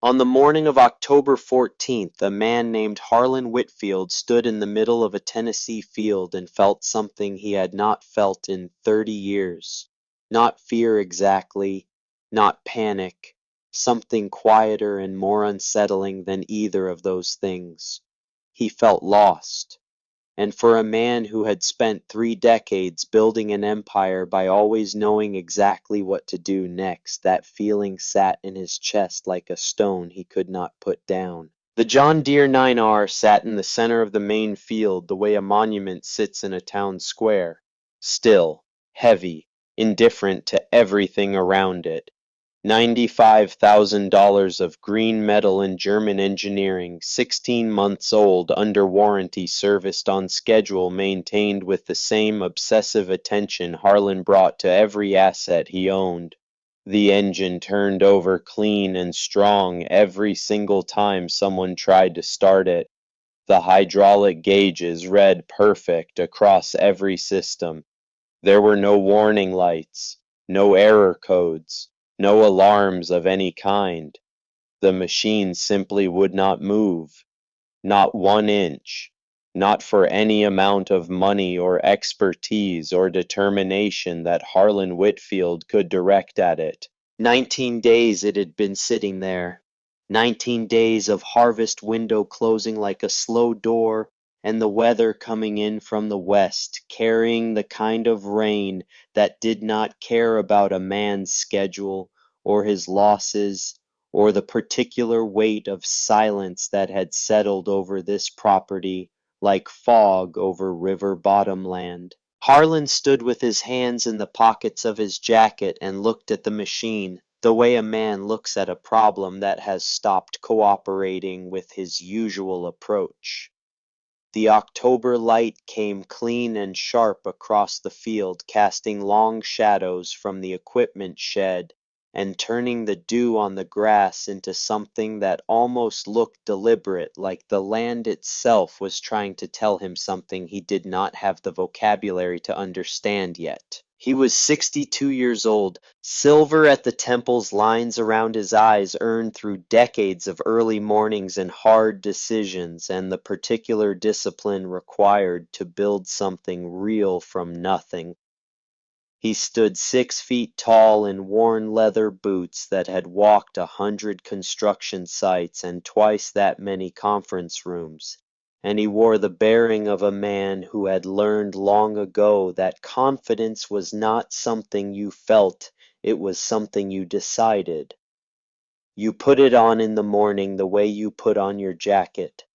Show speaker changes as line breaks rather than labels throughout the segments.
On the morning of October 14th, a man named Harlan Whitfield stood in the middle of a Tennessee field and felt something he had not felt in 30 years. Not fear exactly, not panic, something quieter and more unsettling than either of those things. He felt lost. And for a man who had spent 3 decades building an empire by always knowing exactly what to do next, that feeling sat in his chest like a stone he could not put down. The John Deere 9R sat in the center of the main field the way a monument sits in a town square, still, heavy, indifferent to everything around it. $95,000 of green metal and German engineering, 16 months old, under warranty, serviced on schedule, maintained with the same obsessive attention Harlan brought to every asset he owned. The engine turned over clean and strong every single time someone tried to start it. The hydraulic gauges read perfect across every system. There were no warning lights, no error codes, no alarms of any kind. The machine simply would not move, not 1 inch, not for any amount of money or expertise or determination that Harlan Whitfield could direct at it. 19 days it had been sitting there. 19 days of harvest window closing like a slow door, and the weather coming in from the west, carrying the kind of rain that did not care about a man's schedule, or his losses, or the particular weight of silence that had settled over this property like fog over river bottom land. Harlan stood with his hands in the pockets of his jacket and looked at the machine, the way a man looks at a problem that has stopped cooperating with his usual approach. The October light came clean and sharp across the field, casting long shadows from the equipment shed and turning the dew on the grass into something that almost looked deliberate, like the land itself was trying to tell him something he did not have the vocabulary to understand yet. He was 62 years old, silver at the temples, lines around his eyes earned through decades of early mornings and hard decisions, and the particular discipline required to build something real from nothing. He stood 6 feet tall in worn leather boots that had walked 100 construction sites and twice that many conference rooms, and he wore the bearing of a man who had learned long ago that confidence was not something you felt, it was something you decided. You put it on in the morning the way you put on your jacket.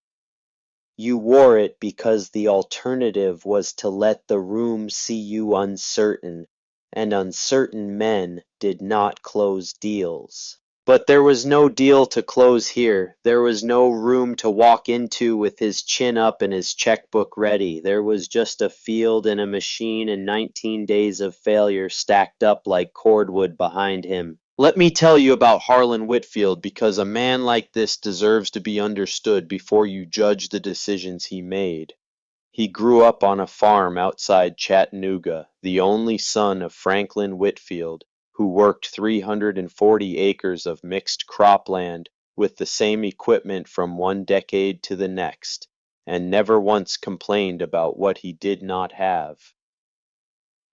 You wore it because the alternative was to let the room see you uncertain, and uncertain men did not close deals. But there was no deal to close here. There was no room to walk into with his chin up and his checkbook ready. There was just a field and a machine and 19 days of failure stacked up like cordwood behind him. Let me tell you about Harlan Whitfield, because a man like this deserves to be understood before you judge the decisions he made. He grew up on a farm outside Chattanooga, the only son of Franklin Whitfield, who worked 340 acres of mixed cropland with the same equipment from 1 decade to the next, and never once complained about what he did not have.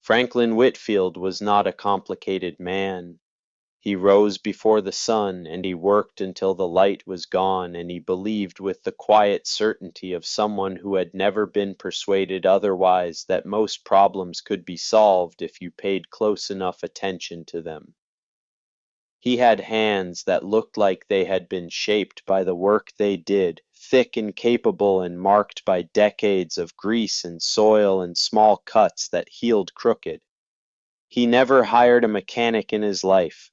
Franklin Whitfield was not a complicated man. He rose before the sun, and he worked until the light was gone, and he believed with the quiet certainty of someone who had never been persuaded otherwise that most problems could be solved if you paid close enough attention to them. He had hands that looked like they had been shaped by the work they did, thick and capable and marked by decades of grease and soil and small cuts that healed crooked. He never hired a mechanic in his life.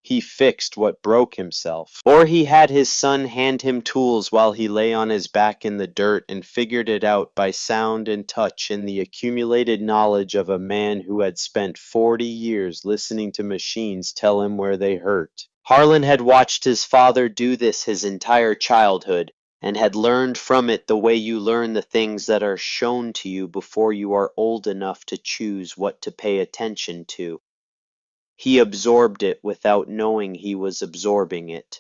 He fixed what broke himself, or he had his son hand him tools while he lay on his back in the dirt and figured it out by sound and touch and the accumulated knowledge of a man who had spent 40 years listening to machines tell him where they hurt. Harlan had watched his father do this his entire childhood, and had learned from it the way you learn the things that are shown to you before you are old enough to choose what to pay attention to. He absorbed it without knowing he was absorbing it.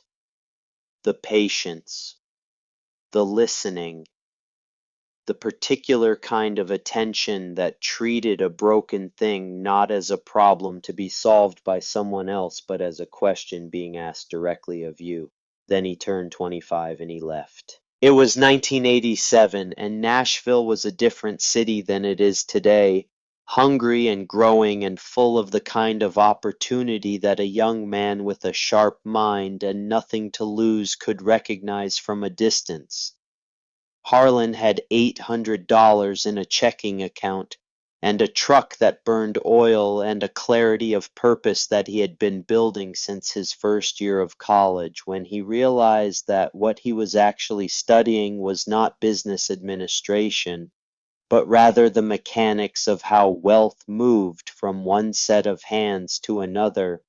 the patience, the listening, the particular kind of attention that treated a broken thing not as a problem to be solved by someone else, but as a question being asked directly of you. Then he turned 25 and he left. It was 1987, and Nashville was a different city than it is today, hungry and growing and full of the kind of opportunity that a young man with a sharp mind and nothing to lose could recognize from a distance. Harlan had $800 in a checking account, and a truck that burned oil, and a clarity of purpose that he had been building since his first year of college, when he realized that what he was actually studying was not business administration, but rather the mechanics of how wealth moved from one set of hands to another,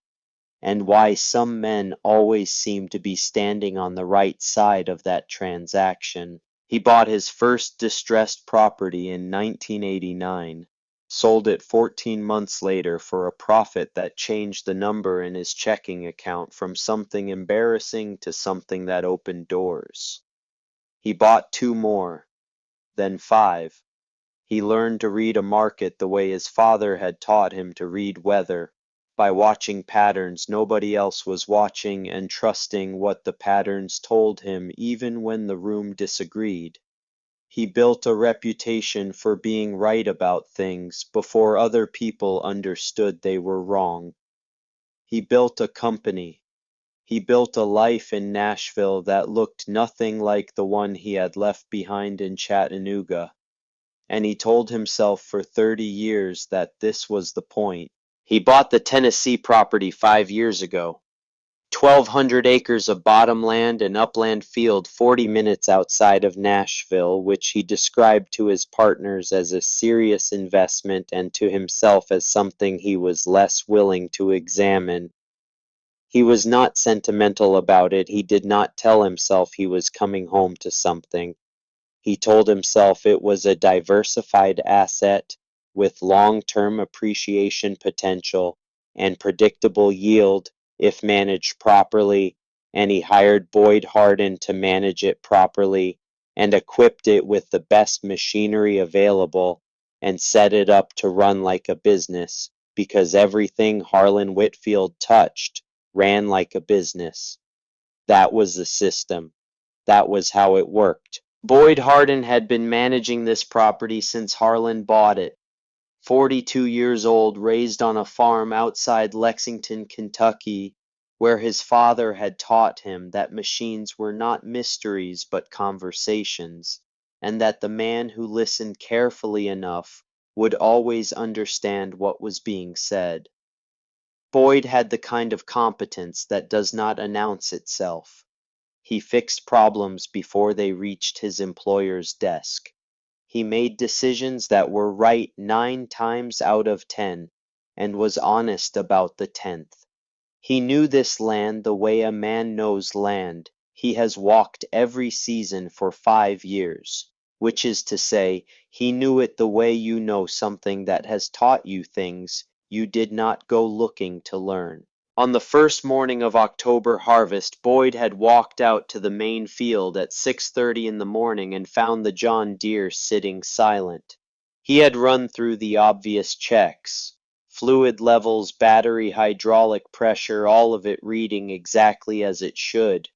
and why some men always seemed to be standing on the right side of that transaction. He bought his first distressed property in 1989, sold it 14 months later for a profit that changed the number in his checking account from something embarrassing to something that opened doors. He bought 2 more, then 5. He learned to read a market the way his father had taught him to read weather, by watching patterns nobody else was watching and trusting what the patterns told him even when the room disagreed. He built a reputation for being right about things before other people understood they were wrong. He built a company. He built a life in Nashville that looked nothing like the one he had left behind in Chattanooga, and he told himself for 30 years that this was the point. He bought the Tennessee property 5 years ago. 1,200 acres of bottomland and upland field 40 minutes outside of Nashville, which he described to his partners as a serious investment and to himself as something he was less willing to examine. He was not sentimental about it. He did not tell himself he was coming home to something. He told himself it was a diversified asset with long-term appreciation potential and predictable yield if managed properly, and he hired Boyd Harden to manage it properly and equipped it with the best machinery available and set it up to run like a business, because everything Harlan Whitfield touched ran like a business. That was the system. That was how it worked. Boyd Harden had been managing this property since Harlan bought it. 42 years old, raised on a farm outside Lexington, Kentucky, where his father had taught him that machines were not mysteries but conversations, and that the man who listened carefully enough would always understand what was being said. Boyd had the kind of competence that does not announce itself. He fixed problems before they reached his employer's desk. He made decisions that were right 9 times out of 10, and was honest about the 10th. He knew this land the way a man knows land. He has walked every season for 5 years, which is to say, he knew it the way you know something that has taught you things you did not go looking to learn. On the first morning of October harvest, Boyd had walked out to the main field at 6:30 in the morning and found the John Deere sitting silent. He had run through the obvious checks. Fluid levels, battery hydraulic pressure, all of it reading exactly as it should.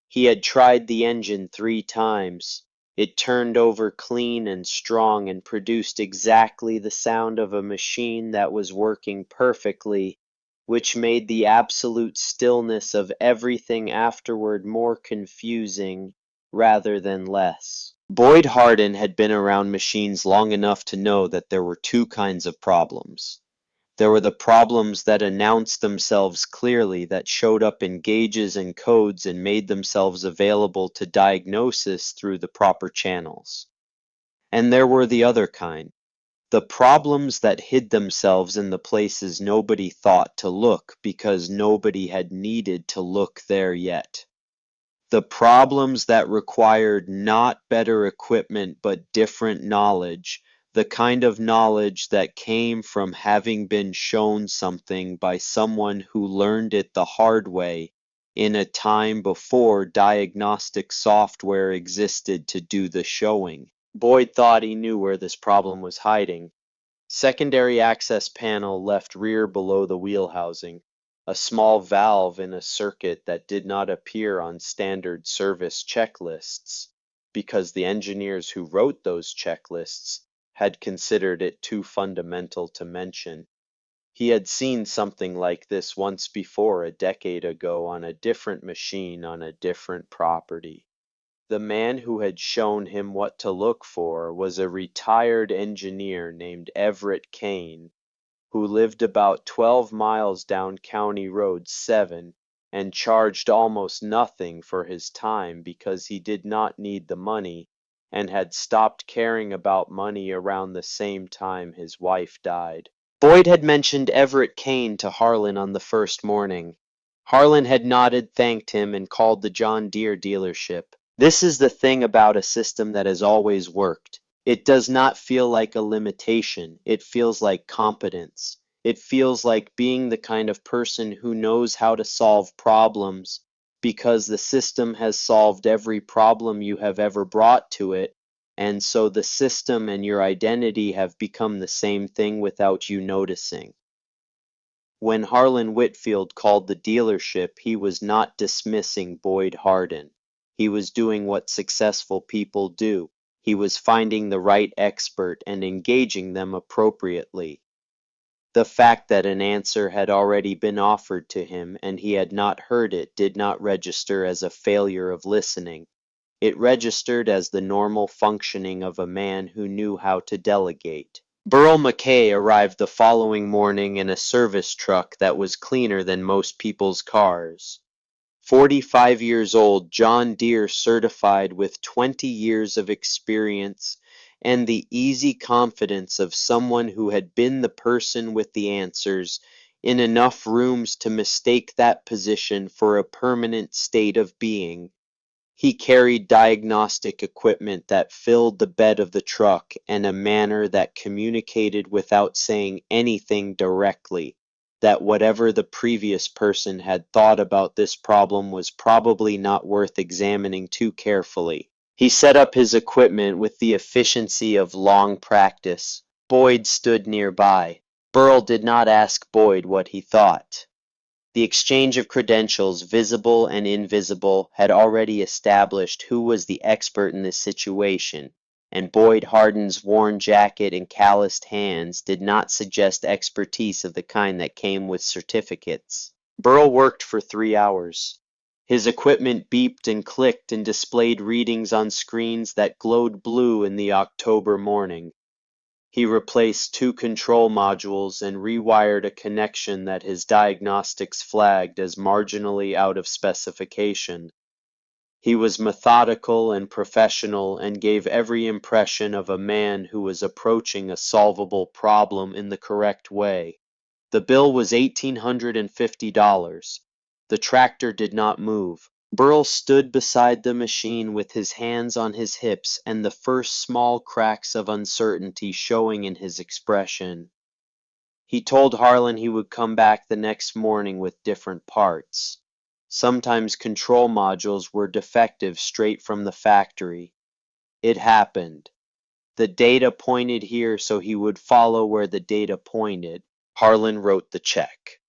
He had tried the engine 3 times. It turned over clean and strong and produced exactly the sound of a machine that was working perfectly, which made the absolute stillness of everything afterward more confusing rather than less. Boyd Harden had been around machines long enough to know that there were 2 kinds of problems. There were the problems that announced themselves clearly, that showed up in gauges and codes and made themselves available to diagnosis through the proper channels. And there were the other kind, the problems that hid themselves in the places nobody thought to look because nobody had needed to look there yet. The problems that required not better equipment but different knowledge, the kind of knowledge that came from having been shown something by someone who learned it the hard way in a time before diagnostic software existed to do the showing. Boyd thought he knew where this problem was hiding. Secondary access panel left rear below the wheel housing, a small valve in a circuit that did not appear on standard service checklists, because the engineers who wrote those checklists had considered it too fundamental to mention. He had seen something like this once before a decade ago on a different machine on a different property. The man who had shown him what to look for was a retired engineer named Everett Kane, who lived about 12 miles down County Road 7 and charged almost nothing for his time because he did not need the money and had stopped caring about money around the same time his wife died. Boyd had mentioned Everett Kane to Harlan on the first morning. Harlan had nodded, thanked him, and called the John Deere dealership. This is the thing about a system that has always worked. It does not feel like a limitation. It feels like competence. It feels like being the kind of person who knows how to solve problems because the system has solved every problem you have ever brought to it, and so the system and your identity have become the same thing without you noticing. When Harlan Whitfield called the dealership, he was not dismissing Boyd Hardin. He was doing what successful people do. He was finding the right expert and engaging them appropriately. The fact that an answer had already been offered to him and he had not heard it did not register as a failure of listening. It registered as the normal functioning of a man who knew how to delegate. Burl McKay arrived the following morning in a service truck that was cleaner than most people's cars. 45 years old, John Deere certified with 20 years of experience and the easy confidence of someone who had been the person with the answers in enough rooms to mistake that position for a permanent state of being. He carried diagnostic equipment that filled the bed of the truck in a manner that communicated without saying anything directly, that whatever the previous person had thought about this problem was probably not worth examining too carefully. He set up his equipment with the efficiency of long practice. Boyd stood nearby. Burl did not ask Boyd what he thought. The exchange of credentials, visible and invisible, had already established who was the expert in this situation, and Boyd Hardin's worn jacket and calloused hands did not suggest expertise of the kind that came with certificates. Burl worked for 3 hours. His equipment beeped and clicked and displayed readings on screens that glowed blue in the October morning. He replaced 2 control modules and rewired a connection that his diagnostics flagged as marginally out of specification. He was methodical and professional and gave every impression of a man who was approaching a solvable problem in the correct way. The bill was $1,850. The tractor did not move. Burl stood beside the machine with his hands on his hips and the first small cracks of uncertainty showing in his expression. He told Harlan he would come back the next morning with different parts. Sometimes control modules were defective straight from the factory. It happened. The data pointed here, so he would follow where the data pointed. Harlan wrote the check.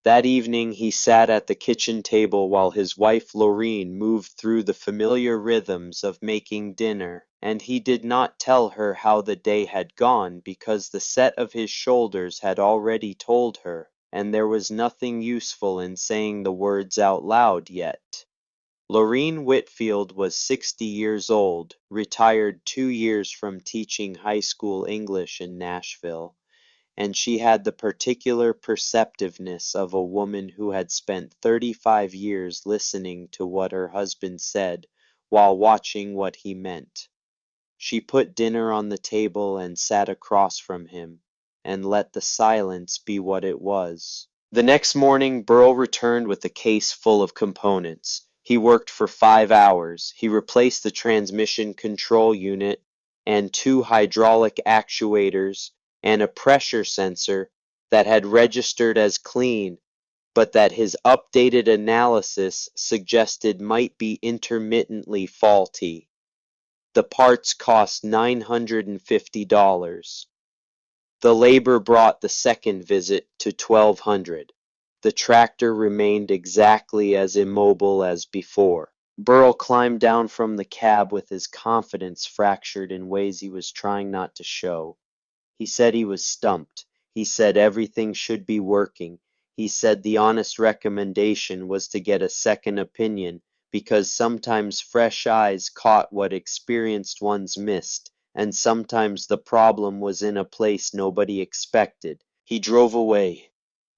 That evening he sat at the kitchen table while his wife Lorene moved through the familiar rhythms of making dinner, and he did not tell her how the day had gone because the set of his shoulders had already told her, and there was nothing useful in saying the words out loud yet. Lorene Whitfield was 60 years old, retired 2 years from teaching high school English in Nashville, and she had the particular perceptiveness of a woman who had spent 35 years listening to what her husband said while watching what he meant. She put dinner on the table and sat across from him, and let the silence be what it was. The next morning, Burl returned with a case full of components. He worked for 5 hours. He replaced the transmission control unit and 2 hydraulic actuators and a pressure sensor that had registered as clean but that his updated analysis suggested might be intermittently faulty. The parts cost $950. The labor brought the second visit to $1,200. The tractor remained exactly as immobile as before. Burl climbed down from the cab with his confidence fractured in ways he was trying not to show. He said he was stumped. He said everything should be working. He said the honest recommendation was to get a second opinion, because sometimes fresh eyes caught what experienced ones missed, and sometimes the problem was in a place nobody expected. He drove away.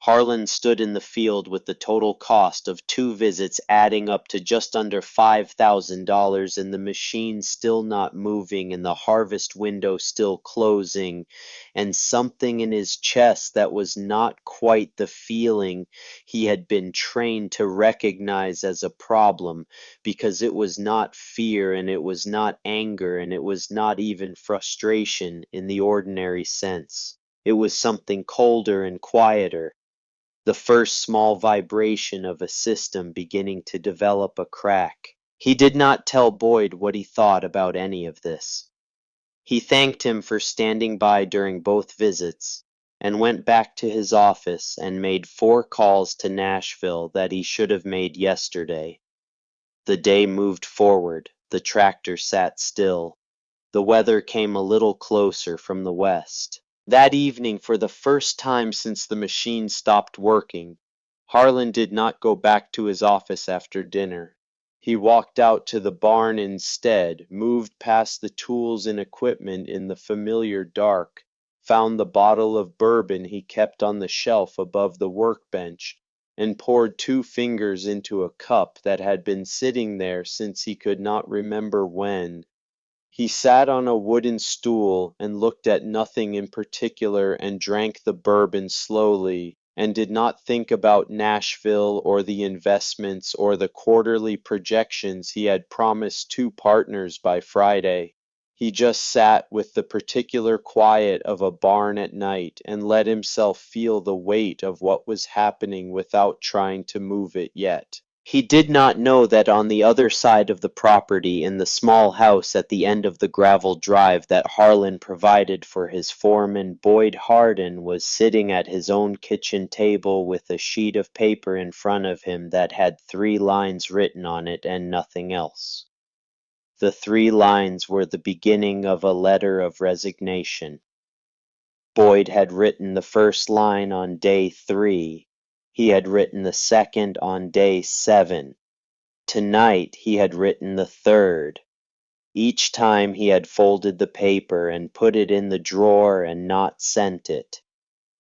Harlan stood in the field with the total cost of 2 visits adding up to just under $5,000 and the machine still not moving and the harvest window still closing, and something in his chest that was not quite the feeling he had been trained to recognize as a problem, because it was not fear and it was not anger and it was not even frustration in the ordinary sense. It was something colder and quieter, the first small vibration of a system beginning to develop a crack. He did not tell Boyd what he thought about any of this. He thanked him for standing by during both visits, and went back to his office and made 4 calls to Nashville that he should have made yesterday. The day moved forward, the tractor sat still. The weather came a little closer from the west. That evening, for the first time since the machine stopped working, Harlan did not go back to his office after dinner. He walked out to the barn instead, moved past the tools and equipment in the familiar dark, found the bottle of bourbon he kept on the shelf above the workbench, and poured 2 fingers into a cup that had been sitting there since he could not remember when. He sat on a wooden stool and looked at nothing in particular and drank the bourbon slowly, and did not think about Nashville or the investments or the quarterly projections he had promised 2 partners by Friday. He just sat with the particular quiet of a barn at night and let himself feel the weight of what was happening without trying to move it yet. He did not know that on the other side of the property, in the small house at the end of the gravel drive that Harlan provided for his foreman, Boyd Hardin was sitting at his own kitchen table with a sheet of paper in front of him that had 3 lines written on it and nothing else. The 3 lines were the beginning of a letter of resignation. Boyd had written the first line on day 3. He had written the second on day 7. Tonight he had written the third. Each time he had folded the paper and put it in the drawer and not sent it.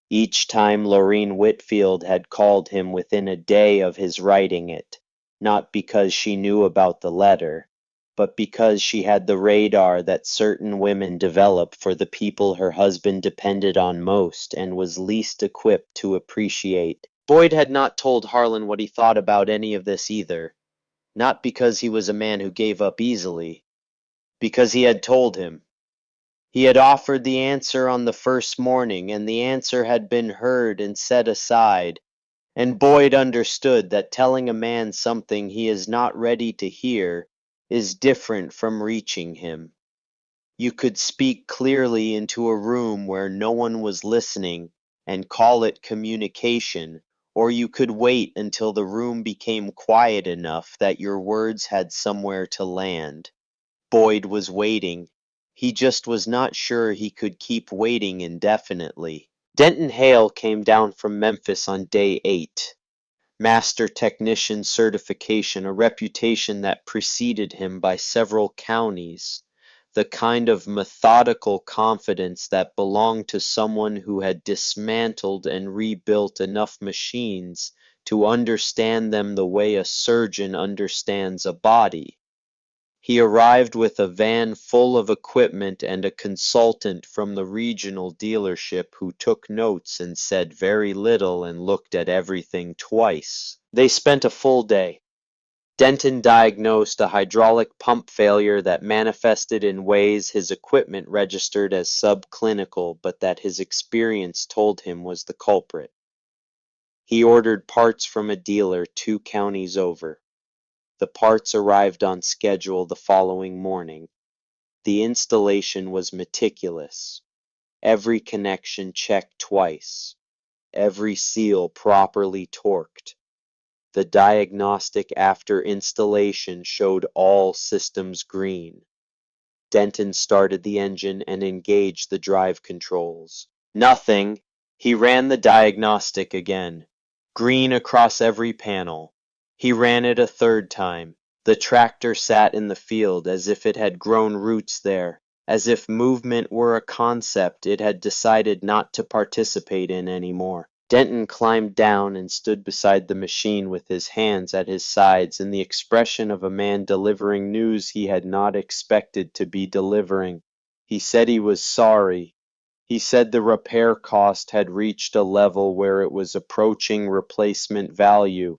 Each time Lorene Whitfield had called him within a day of his writing it, not because she knew about the letter, but because she had the radar that certain women develop for the people her husband depended on most and was least equipped to appreciate. Boyd had not told Harlan what he thought about any of this either, not because he was a man who gave up easily, because he had told him. He had offered the answer on the first morning, and the answer had been heard and set aside, and Boyd understood that telling a man something he is not ready to hear is different from reaching him. You could speak clearly into a room where no one was listening and call it communication, or you could wait until the room became quiet enough that your words had somewhere to land. Boyd was waiting. He just was not sure he could keep waiting indefinitely. Denton Hale came down from Memphis on day 8. Master Technician certification, a reputation that preceded him by several counties, the kind of methodical confidence that belonged to someone who had dismantled and rebuilt enough machines to understand them the way a surgeon understands a body. He arrived with a van full of equipment and a consultant from the regional dealership who took notes and said very little and looked at everything twice. They spent a full day. Denton diagnosed a hydraulic pump failure that manifested in ways his equipment registered as subclinical, but that his experience told him was the culprit. He ordered parts from a dealer 2 counties over. The parts arrived on schedule the following morning. The installation was meticulous. Every connection checked twice. Every seal properly torqued. The diagnostic after installation showed all systems green. Denton started the engine and engaged the drive controls. Nothing. He ran the diagnostic again. Green across every panel. He ran it a third time. The tractor sat in the field as if it had grown roots there, as if movement were a concept it had decided not to participate in anymore. Denton climbed down and stood beside the machine with his hands at his sides and the expression of a man delivering news he had not expected to be delivering. He said he was sorry. He said the repair cost had reached a level where it was approaching replacement value,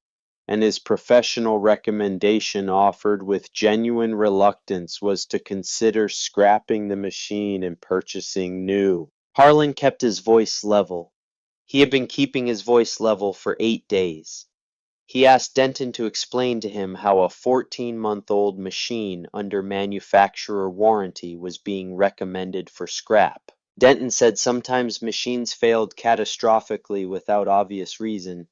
and his professional recommendation, offered with genuine reluctance, was to consider scrapping the machine and purchasing new. Harlan kept his voice level. He had been keeping his voice level for 8 days. He asked Denton to explain to him how a 14-month-old machine under manufacturer warranty was being recommended for scrap. Denton said sometimes machines failed catastrophically without obvious reason.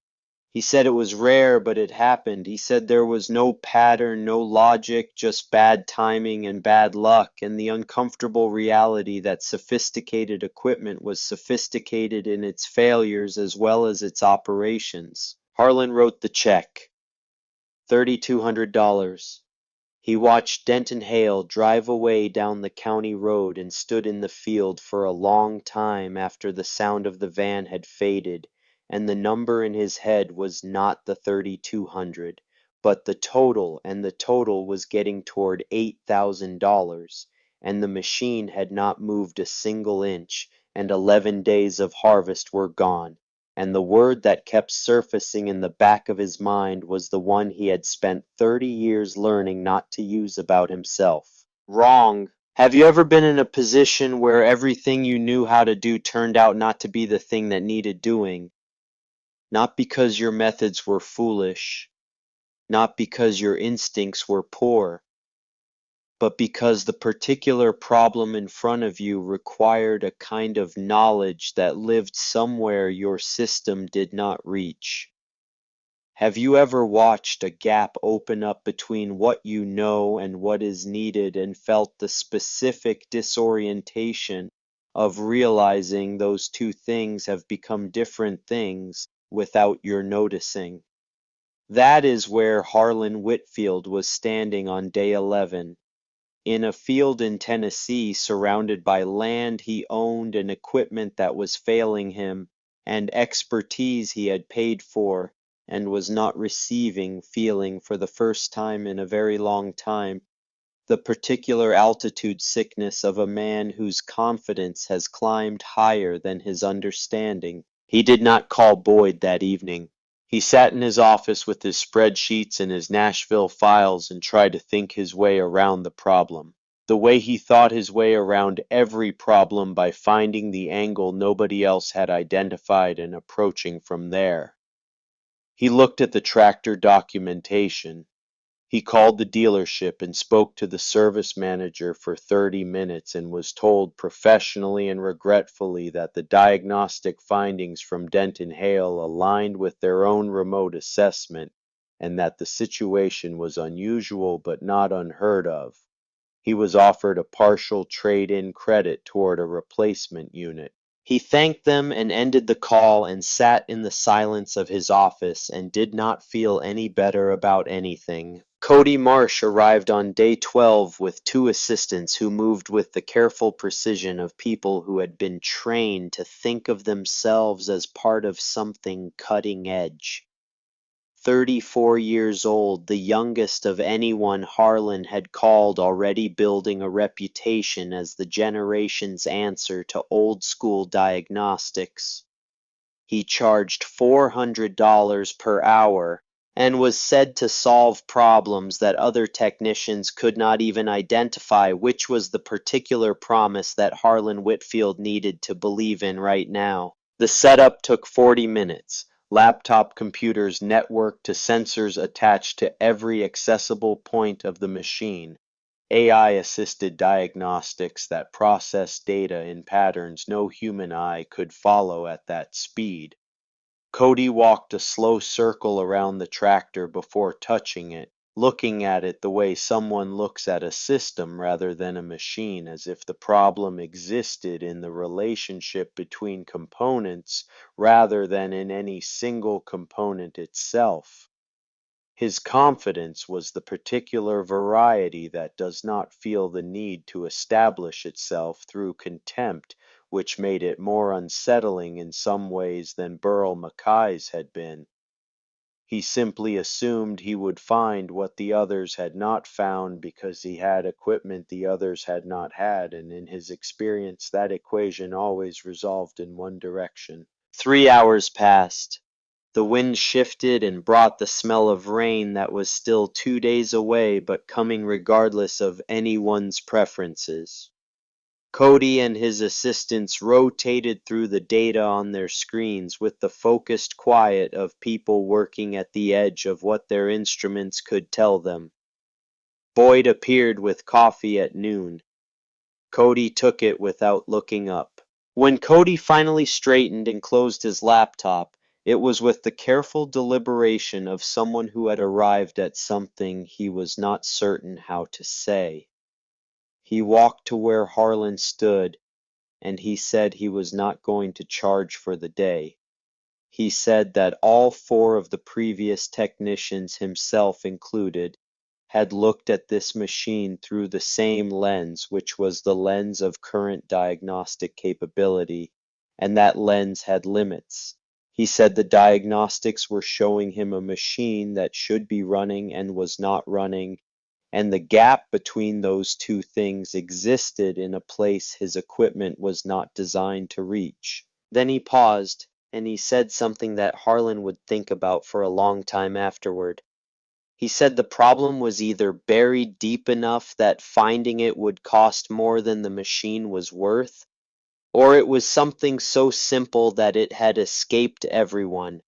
He said it was rare, but it happened. He said there was no pattern, no logic, just bad timing and bad luck, and the uncomfortable reality that sophisticated equipment was sophisticated in its failures as well as its operations. Harlan wrote the check. $3,200. He watched Denton Hale drive away down the county road and stood in the field for a long time after the sound of the van had faded, and the number in his head was not the 3,200, but the total, and the total was getting toward $8,000, and the machine had not moved a single inch, and 11 days of harvest were gone. And the word that kept surfacing in the back of his mind was the one he had spent 30 years learning not to use about himself. Wrong. Have you ever been in a position where everything you knew how to do turned out not to be the thing that needed doing? Not because your methods were foolish, not because your instincts were poor, but because the particular problem in front of you required a kind of knowledge that lived somewhere your system did not reach. Have you ever watched a gap open up between what you know and what is needed and felt the specific disorientation of realizing those two things have become different things without your noticing? That is where Harlan Whitfield was standing on day 11. In a field in Tennessee, surrounded by land he owned and equipment that was failing him, and expertise he had paid for and was not receiving, feeling for the first time in a very long time the particular altitude sickness of a man whose confidence has climbed higher than his understanding. He did not call Boyd that evening. He sat in his office with his spreadsheets and his Nashville files and tried to think his way around the problem. The way he thought his way around every problem by finding the angle nobody else had identified and approaching from there. He looked at the tractor documentation. He called the dealership and spoke to the service manager for 30 minutes and was told professionally and regretfully that the diagnostic findings from Denton Hale aligned with their own remote assessment and that the situation was unusual but not unheard of. He was offered a partial trade-in credit toward a replacement unit. He thanked them and ended the call and sat in the silence of his office and did not feel any better about anything. Cody Marsh arrived on day 12 with 2 assistants who moved with the careful precision of people who had been trained to think of themselves as part of something cutting edge. 34 years old, the youngest of anyone Harlan had called, already building a reputation as the generation's answer to old-school diagnostics. He charged $400 per hour and was said to solve problems that other technicians could not even identify, which was the particular promise that Harlan Whitfield needed to believe in right now. The setup took 40 minutes. Laptop computers networked to sensors attached to every accessible point of the machine. AI-assisted diagnostics that process data in patterns no human eye could follow at that speed. Cody walked a slow circle around the tractor before touching it, looking at it the way someone looks at a system rather than a machine, as if the problem existed in the relationship between components rather than in any single component itself. His confidence was the particular variety that does not feel the need to establish itself through contempt, which made it more unsettling in some ways than Burl Mackay's had been. He simply assumed he would find what the others had not found because he had equipment the others had not had, and in his experience that equation always resolved in one direction. 3 hours passed. The wind shifted and brought the smell of rain that was still 2 days away but coming regardless of anyone's preferences. Cody and his assistants rotated through the data on their screens with the focused quiet of people working at the edge of what their instruments could tell them. Boyd appeared with coffee at noon. Cody took it without looking up. When Cody finally straightened and closed his laptop, it was with the careful deliberation of someone who had arrived at something he was not certain how to say. He walked to where Harlan stood, and he said he was not going to charge for the day. He said that all four of the previous technicians, himself included, had looked at this machine through the same lens, which was the lens of current diagnostic capability, and that lens had limits. He said the diagnostics were showing him a machine that should be running and was not running, and the gap between those two things existed in a place his equipment was not designed to reach. Then he paused, and he said something that Harlan would think about for a long time afterward. He said the problem was either buried deep enough that finding it would cost more than the machine was worth, or it was something so simple that it had escaped everyone,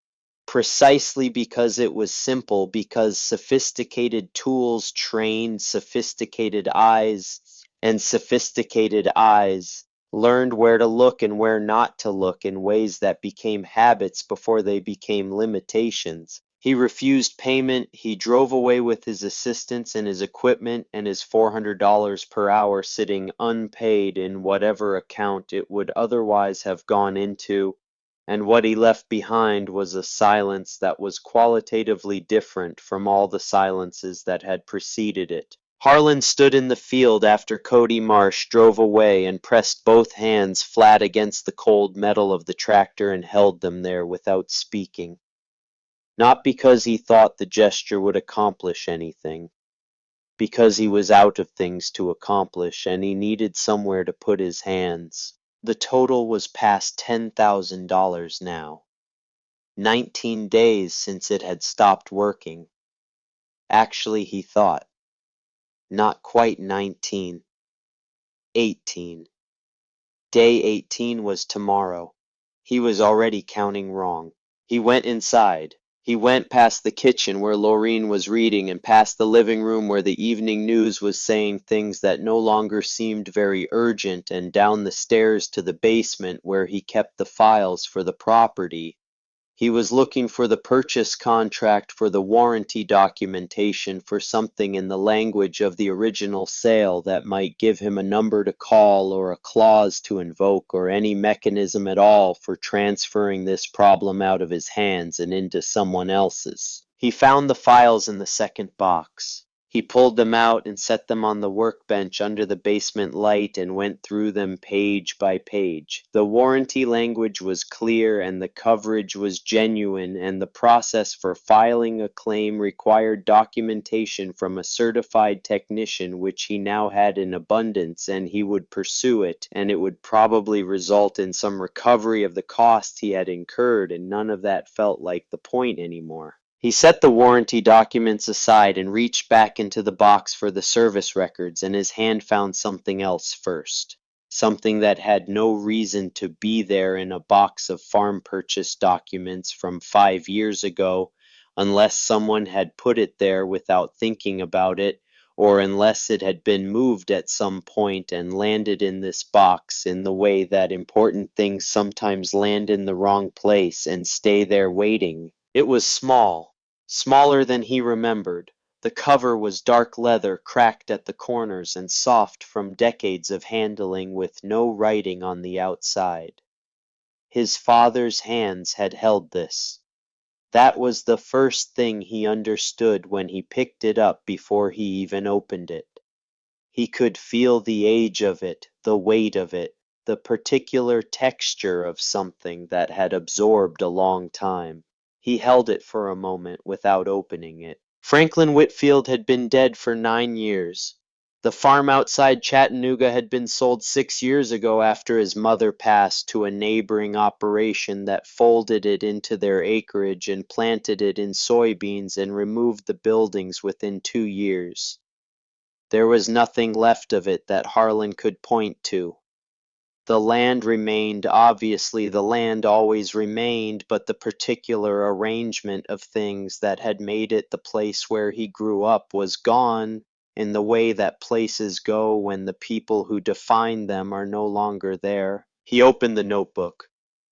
precisely because it was simple, because sophisticated tools trained sophisticated eyes, and sophisticated eyes learned where to look and where not to look in ways that became habits before they became limitations. He refused payment, he drove away with his assistants and his equipment and his $400 per hour sitting unpaid in whatever account it would otherwise have gone into, and what he left behind was a silence that was qualitatively different from all the silences that had preceded it. Harlan stood in the field after Cody Marsh drove away and pressed both hands flat against the cold metal of the tractor and held them there without speaking. Not because he thought the gesture would accomplish anything, because he was out of things to accomplish and he needed somewhere to put his hands. The total was past $10,000 now. 19 days since it had stopped working. Actually, he thought. Not quite 19. 18. Day 18 was tomorrow. He was already counting wrong. He went inside. He went past the kitchen where Laureen was reading and past the living room where the evening news was saying things that no longer seemed very urgent, and down the stairs to the basement where he kept the files for the property. He was looking for the purchase contract, for the warranty documentation, for something in the language of the original sale that might give him a number to call or a clause to invoke or any mechanism at all for transferring this problem out of his hands and into someone else's. He found the files in the second box. He pulled them out and set them on the workbench under the basement light and went through them page by page. The warranty language was clear and the coverage was genuine, and the process for filing a claim required documentation from a certified technician, which he now had in abundance, and he would pursue it, and it would probably result in some recovery of the costs he had incurred, and none of that felt like the point anymore. He set the warranty documents aside and reached back into the box for the service records, and his hand found something else first. something that had no reason to be there in a box of farm purchase documents from 5 years ago, unless someone had put it there without thinking about it, or unless it had been moved at some point and landed in this box in the way that important things sometimes land in the wrong place and stay there waiting. It was small, smaller than he remembered. The cover was dark leather, cracked at the corners and soft from decades of handling, with no writing on the outside. His father's hands had held this. That was the first thing he understood when he picked it up before he even opened it. He could feel the age of it, the weight of it, the particular texture of something that had absorbed a long time. He held it for a moment without opening it. Franklin Whitfield had been dead for 9 years. The farm outside Chattanooga had been sold 6 years ago after his mother passed to a neighboring operation that folded it into their acreage and planted it in soybeans and removed the buildings within 2 years. There was nothing left of it that Harlan could point to. The land remained, obviously the land always remained, but the particular arrangement of things that had made it the place where he grew up was gone, in the way that places go when the people who defined them are no longer there. He opened the notebook.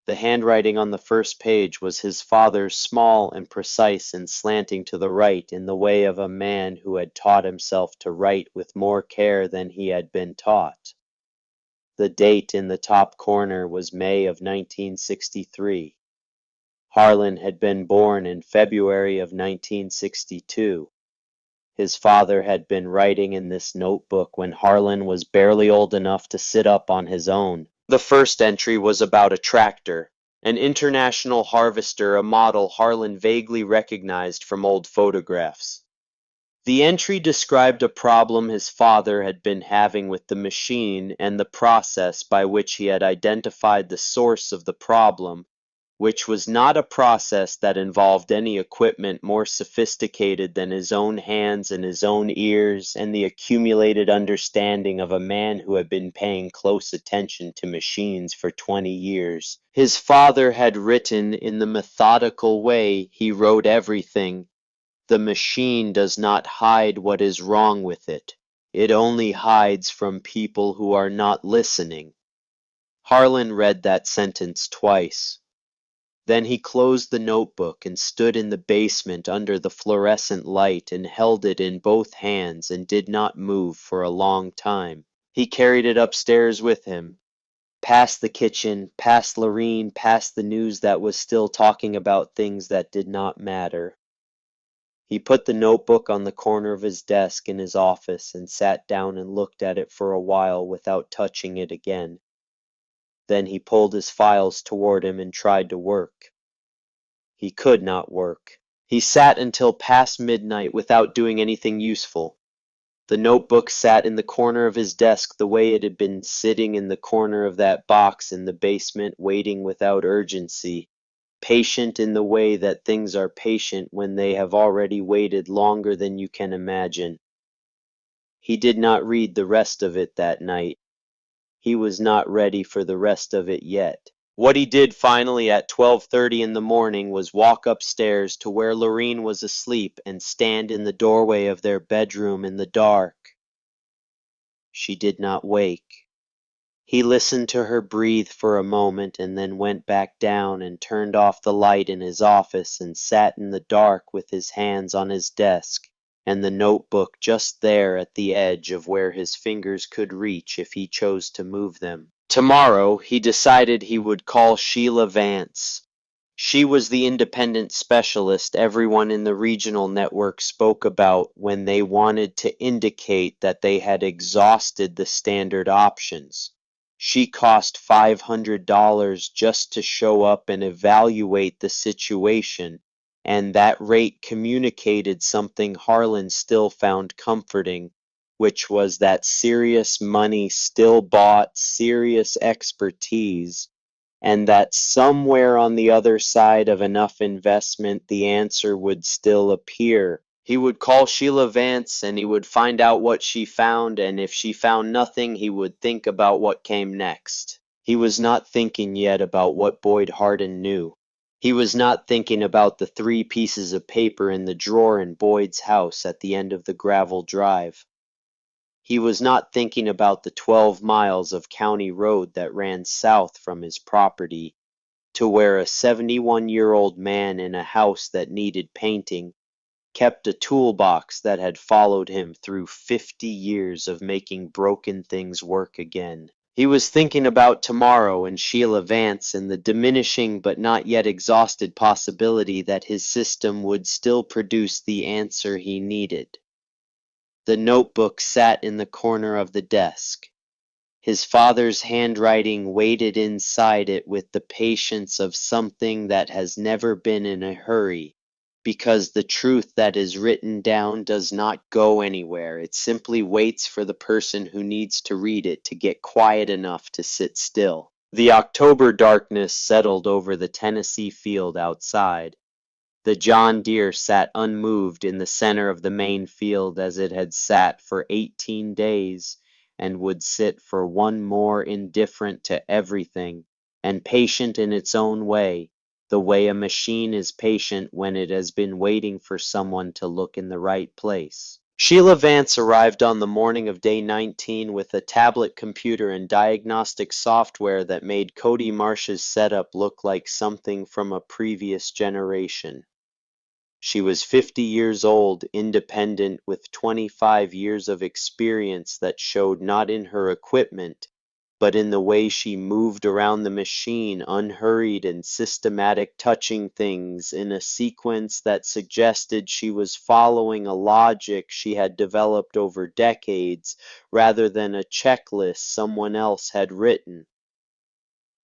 The handwriting on the first page was his father's, small and precise and slanting to the right, in the way of a man who had taught himself to write with more care than he had been taught. The date in the top corner was May of 1963. Harlan had been born in February of 1962. His father had been writing in this notebook when Harlan was barely old enough to sit up on his own. The first entry was about a tractor, an International Harvester, a model Harlan vaguely recognized from old photographs. The entry described a problem his father had been having with the machine and the process by which he had identified the source of the problem, which was not a process that involved any equipment more sophisticated than his own hands and his own ears and the accumulated understanding of a man who had been paying close attention to machines for 20 years. His father had written in the methodical way he wrote everything. The machine does not hide what is wrong with it. It only hides from people who are not listening. Harlan read that sentence twice. Then he closed the notebook and stood in the basement under the fluorescent light and held it in both hands and did not move for a long time. He carried it upstairs with him, past the kitchen, past Lorene, past the news that was still talking about things that did not matter. He put the notebook on the corner of his desk in his office and sat down and looked at it for a while without touching it again. Then he pulled his files toward him and tried to work. He could not work. He sat until past midnight without doing anything useful. The notebook sat in the corner of his desk the way it had been sitting in the corner of that box in the basement, waiting without urgency. Patient in the way that things are patient when they have already waited longer than you can imagine. He did not read the rest of it that night. He was not ready for the rest of it yet. What he did finally at 12:30 in the morning was walk upstairs to where Lorene was asleep and stand in the doorway of their bedroom in the dark. She did not wake. He listened to her breathe for a moment and then went back down and turned off the light in his office and sat in the dark with his hands on his desk and the notebook just there at the edge of where his fingers could reach if he chose to move them. Tomorrow, he decided he would call Sheila Vance. She was the independent specialist everyone in the regional network spoke about when they wanted to indicate that they had exhausted the standard options. She cost $500 just to show up and evaluate the situation, and that rate communicated something Harlan still found comforting, which was that serious money still bought serious expertise, and that somewhere on the other side of enough investment the answer would still appear. He would call Sheila Vance and he would find out what she found, and if she found nothing, he would think about what came next. He was not thinking yet about what Boyd Harden knew. He was not thinking about the 3 pieces of paper in the drawer in Boyd's house at the end of the gravel drive. He was not thinking about the 12 miles of county road that ran south from his property to where a 71-year-old man in a house that needed painting kept a toolbox that had followed him through 50 years of making broken things work again. He was thinking about tomorrow and Sheila Vance and the diminishing but not yet exhausted possibility that his system would still produce the answer he needed. The notebook sat in the corner of the desk. His father's handwriting waited inside it with the patience of something that has never been in a hurry, because the truth that is written down does not go anywhere. It simply waits for the person who needs to read it to get quiet enough to sit still. The October darkness settled over the Tennessee field outside. The John Deere sat unmoved in the center of the main field as it had sat for 18 days and would sit for one more, indifferent to everything and patient in its own way, the way a machine is patient when it has been waiting for someone to look in the right place. Sheila Vance arrived on the morning of day 19 with a tablet computer and diagnostic software that made Cody Marsh's setup look like something from a previous generation. She was 50 years old, independent, with 25 years of experience that showed not in her equipment, but in the way she moved around the machine, unhurried and systematic, touching things in a sequence that suggested she was following a logic she had developed over decades rather than a checklist someone else had written.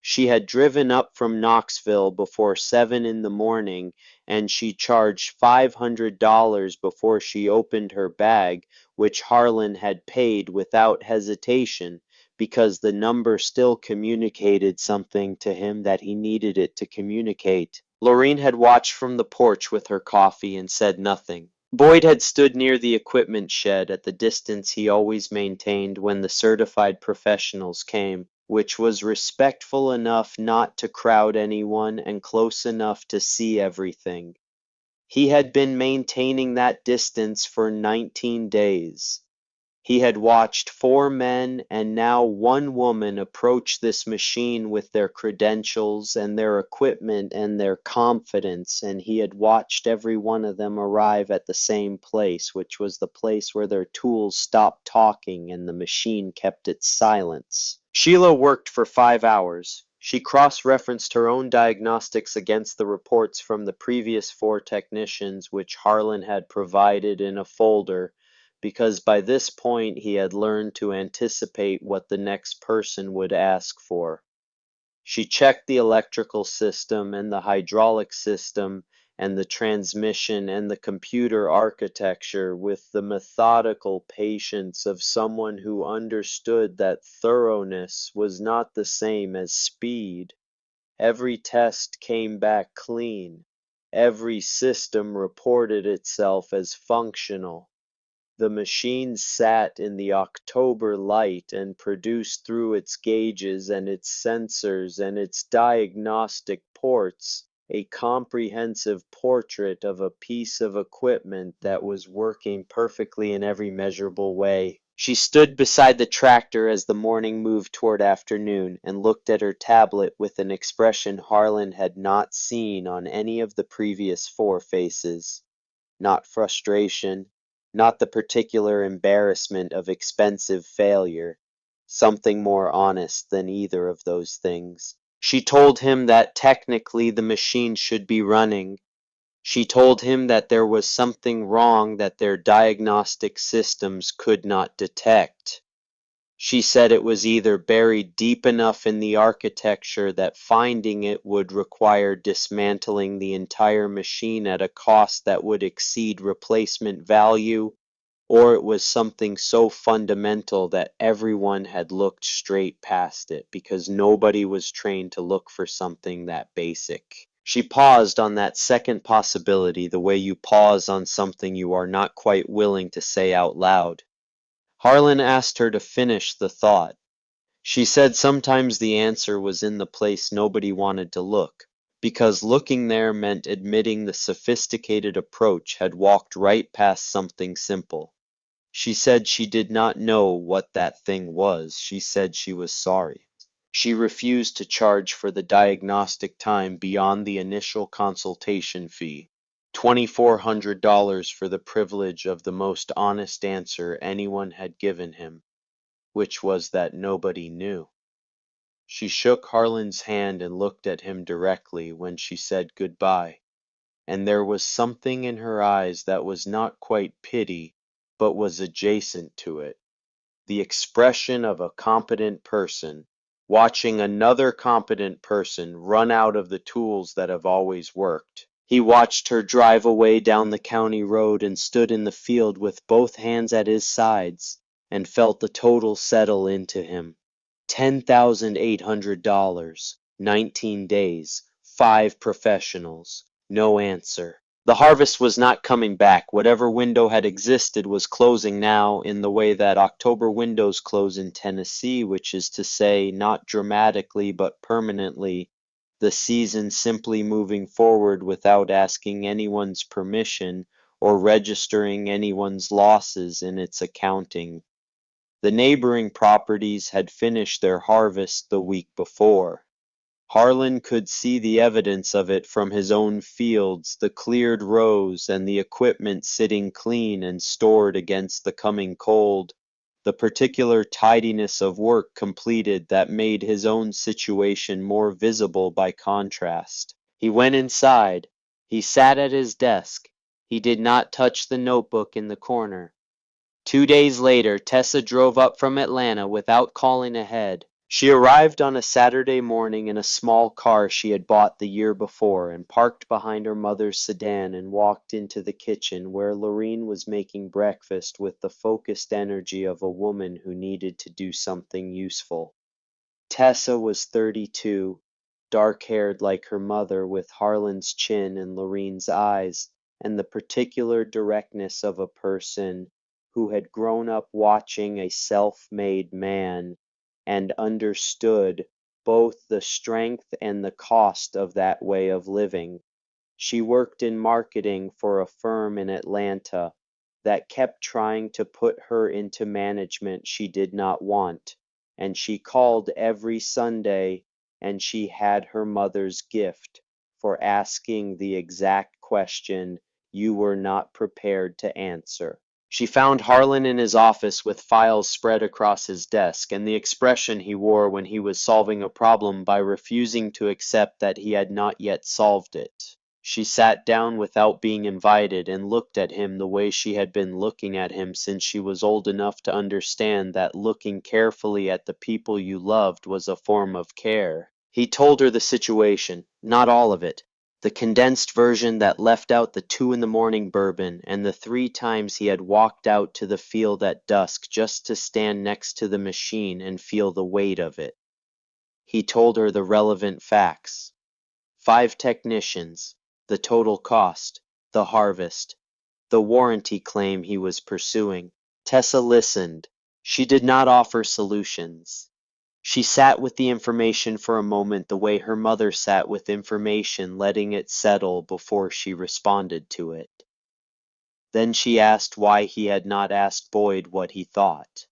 She had driven up from Knoxville before 7 in the morning, and she charged $500 before she opened her bag, which Harlan had paid without hesitation, because the number still communicated something to him that he needed it to communicate. Lorene had watched from the porch with her coffee and said nothing. Boyd had stood near the equipment shed at the distance he always maintained when the certified professionals came, which was respectful enough not to crowd anyone and close enough to see everything. He had been maintaining that distance for 19 days. He had watched 4 men and now 1 woman approach this machine with their credentials and their equipment and their confidence, and he had watched every one of them arrive at the same place, which was the place where their tools stopped talking and the machine kept its silence. Sheila worked for 5 hours. She cross-referenced her own diagnostics against the reports from the previous 4 technicians, which Harlan had provided in a folder, because by this point he had learned to anticipate what the next person would ask for. She checked the electrical system and the hydraulic system and the transmission and the computer architecture with the methodical patience of someone who understood that thoroughness was not the same as speed. Every test came back clean. Every system reported itself as functional. The machine sat in the October light and produced through its gauges and its sensors and its diagnostic ports a comprehensive portrait of a piece of equipment that was working perfectly in every measurable way. She stood beside the tractor as the morning moved toward afternoon and looked at her tablet with an expression Harlan had not seen on any of the previous 4 faces. Not frustration, not the particular embarrassment of expensive failure, something more honest than either of those things. She told him that technically the machine should be running. She told him that there was something wrong that their diagnostic systems could not detect. She said it was either buried deep enough in the architecture that finding it would require dismantling the entire machine at a cost that would exceed replacement value, or it was something so fundamental that everyone had looked straight past it because nobody was trained to look for something that basic. She paused on that second possibility the way you pause on something you are not quite willing to say out loud. Harlan asked her to finish the thought. She said sometimes the answer was in the place nobody wanted to look, because looking there meant admitting the sophisticated approach had walked right past something simple. She said she did not know what that thing was. She said she was sorry. She refused to charge for the diagnostic time beyond the initial consultation fee, $2,400 for the privilege of the most honest answer anyone had given him, which was that nobody knew. She shook Harlan's hand and looked at him directly when she said goodbye, and there was something in her eyes that was not quite pity, but was adjacent to it, the expression of a competent person watching another competent person run out of the tools that have always worked. He watched her drive away down the county road and stood in the field with both hands at his sides and felt the total settle into him. $10,800, 19 days, 5 professionals, no answer. The harvest was not coming back. Whatever window had existed was closing now in the way that October windows close in Tennessee, which is to say, not dramatically but permanently, the season simply moving forward without asking anyone's permission or registering anyone's losses in its accounting. The neighboring properties had finished their harvest the week before. Harlan could see the evidence of it from his own fields, the cleared rows and the equipment sitting clean and stored against the coming cold, the particular tidiness of work completed that made his own situation more visible by contrast. He went inside. He sat at his desk. He did not touch the notebook in the corner. 2 days later, Tessa drove up from Atlanta without calling ahead. She arrived on a Saturday morning in a small car she had bought the year before and parked behind her mother's sedan and walked into the kitchen where Lorene was making breakfast with the focused energy of a woman who needed to do something useful. Tessa was 32, dark-haired like her mother with Harlan's chin and Lorene's eyes, and the particular directness of a person who had grown up watching a self-made man and understood both the strength and the cost of that way of living. She worked in marketing for a firm in Atlanta that kept trying to put her into management she did not want, and she called every Sunday, and she had her mother's gift for asking the exact question you were not prepared to answer. She found Harlan in his office with files spread across his desk, and the expression he wore when he was solving a problem by refusing to accept that he had not yet solved it. She sat down without being invited and looked at him the way she had been looking at him since she was old enough to understand that looking carefully at the people you loved was a form of care. He told her the situation, not all of it. The condensed version that left out the 2 in the morning bourbon and the 3 times he had walked out to the field at dusk just to stand next to the machine and feel the weight of it. He told her the relevant facts. 5 technicians, the total cost, the harvest, the warranty claim he was pursuing. Tessa listened. She did not offer solutions. She sat with the information for a moment the way her mother sat with information, letting it settle before she responded to it. Then she asked why he had not asked Boyd what he thought.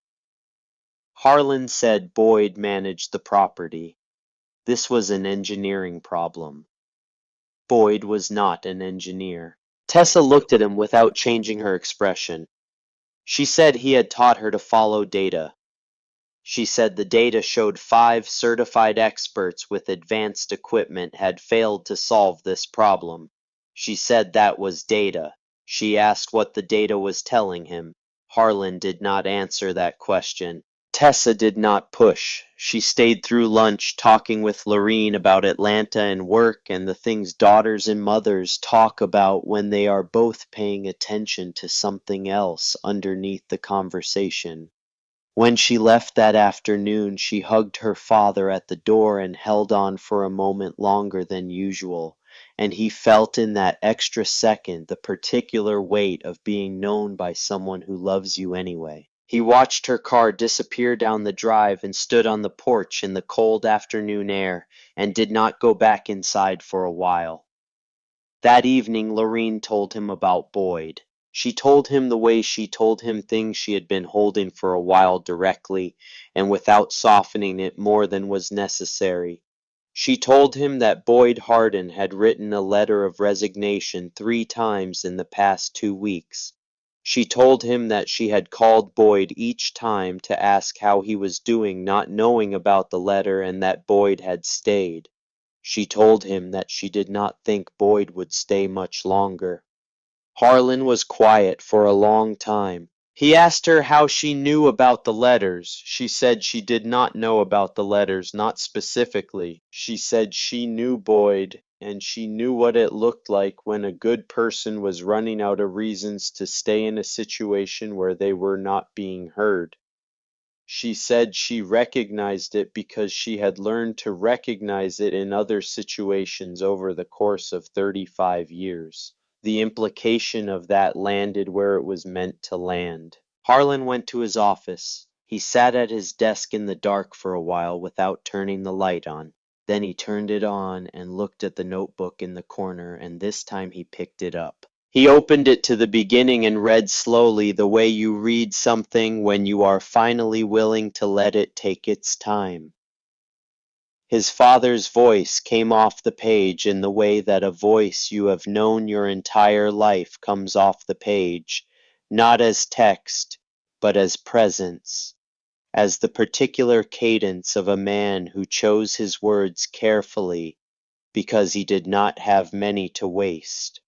Harlan said Boyd managed the property. This was an engineering problem. Boyd was not an engineer. Tessa looked at him without changing her expression. She said he had taught her to follow data. She said the data showed 5 certified experts with advanced equipment had failed to solve this problem. She said that was data. She asked what the data was telling him. Harlan did not answer that question. Tessa did not push. She stayed through lunch talking with Lorene about Atlanta and work and the things daughters and mothers talk about when they are both paying attention to something else underneath the conversation. When she left that afternoon, she hugged her father at the door and held on for a moment longer than usual, and he felt in that extra second the particular weight of being known by someone who loves you anyway. He watched her car disappear down the drive and stood on the porch in the cold afternoon air and did not go back inside for a while. That evening Lorene told him about Boyd. She told him the way she told him things she had been holding for a while directly and without softening it more than was necessary. She told him that Boyd Hardin had written a letter of resignation 3 times in the past 2 weeks. She told him that she had called Boyd each time to ask how he was doing, not knowing about the letter, and that Boyd had stayed. She told him that she did not think Boyd would stay much longer. Harlan was quiet for a long time. He asked her how she knew about the letters. She said she did not know about the letters, not specifically. She said she knew Boyd, and she knew what it looked like when a good person was running out of reasons to stay in a situation where they were not being heard. She said she recognized it because she had learned to recognize it in other situations over the course of 35 years. The implication of that landed where it was meant to land. Harlan went to his office. He sat at his desk in the dark for a while without turning the light on. Then he turned it on and looked at the notebook in the corner, and this time he picked it up. He opened it to the beginning and read slowly, the way you read something when you are finally willing to let it take its time. His father's voice came off the page in the way that a voice you have known your entire life comes off the page, not as text, but as presence, as the particular cadence of a man who chose his words carefully because he did not have many to waste.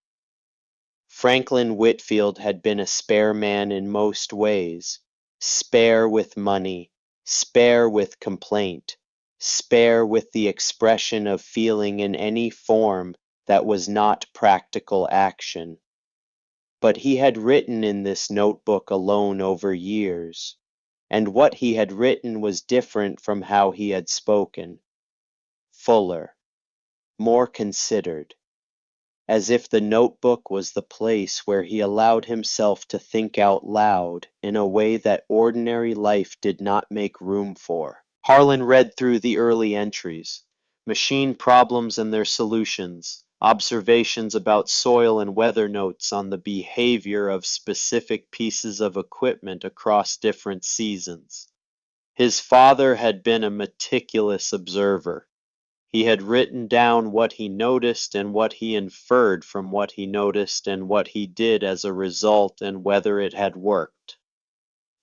Franklin Whitfield had been a spare man in most ways, spare with money, spare with complaint, spare with the expression of feeling in any form that was not practical action. But he had written in this notebook alone over years, and what he had written was different from how he had spoken, fuller, more considered, as if the notebook was the place where he allowed himself to think out loud in a way that ordinary life did not make room for. Harlan read through the early entries, machine problems and their solutions, observations about soil and weather notes on the behavior of specific pieces of equipment across different seasons. His father had been a meticulous observer. He had written down what he noticed and what he inferred from what he noticed and what he did as a result and whether it had worked.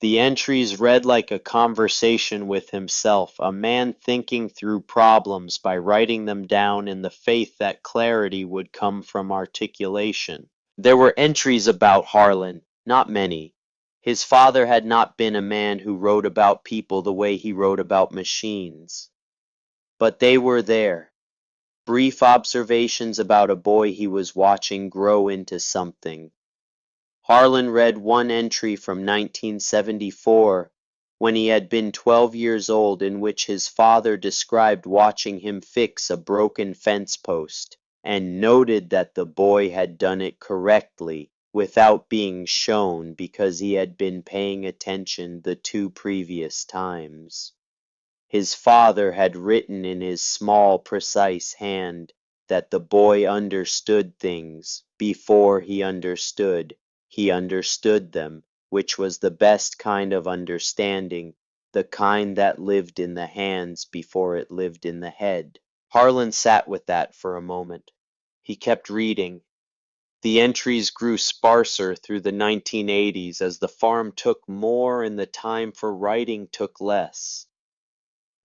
The entries read like a conversation with himself, a man thinking through problems by writing them down in the faith that clarity would come from articulation. There were entries about Harlan, not many. His father had not been a man who wrote about people the way he wrote about machines. But they were there. Brief observations about a boy he was watching grow into something. Harlan read one entry from 1974, when he had been 12 years old, in which his father described watching him fix a broken fence post, and noted that the boy had done it correctly without being shown because he had been paying attention the 2 previous times. His father had written in his small, precise hand that the boy understood things before he understood them, which was the best kind of understanding, the kind that lived in the hands before it lived in the head. Harlan sat with that for a moment. He kept reading. The entries grew sparser through the 1980s as the farm took more and the time for writing took less.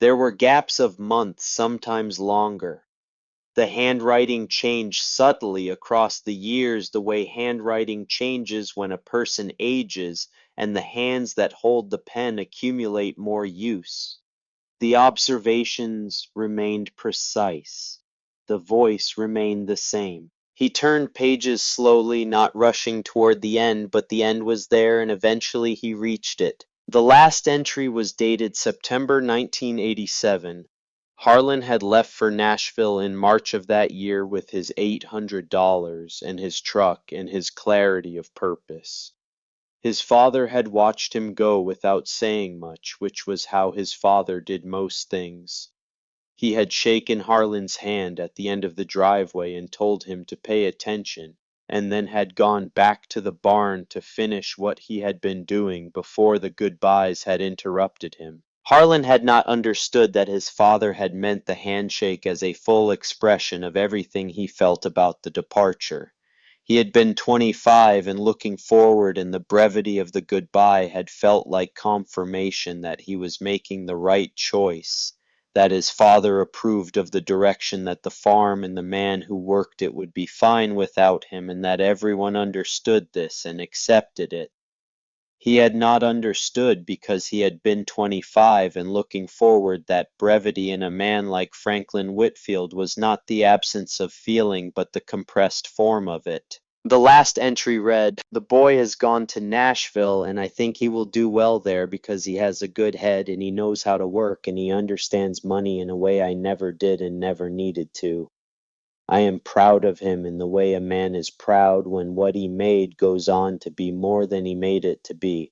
There were gaps of months, sometimes longer. The handwriting changed subtly across the years the way handwriting changes when a person ages and the hands that hold the pen accumulate more use. The observations remained precise. The voice remained the same. He turned pages slowly, not rushing toward the end, but the end was there and eventually he reached it. The last entry was dated September 1987. Harlan had left for Nashville in March of that year with his $800 and his truck and his clarity of purpose. His father had watched him go without saying much, which was how his father did most things. He had shaken Harlan's hand at the end of the driveway and told him to pay attention, and then had gone back to the barn to finish what he had been doing before the goodbyes had interrupted him. Harlan had not understood that his father had meant the handshake as a full expression of everything he felt about the departure. He had been 25 and looking forward, and the brevity of the goodbye had felt like confirmation that he was making the right choice, that his father approved of the direction that the farm and the man who worked it would be fine without him, and that everyone understood this and accepted it. He had not understood because he had been 25 and looking forward that brevity in a man like Franklin Whitfield was not the absence of feeling but the compressed form of it. The last entry read, "The boy has gone to Nashville and I think he will do well there because he has a good head and he knows how to work and he understands money in a way I never did and never needed to. I am proud of him in the way a man is proud when what he made goes on to be more than he made it to be.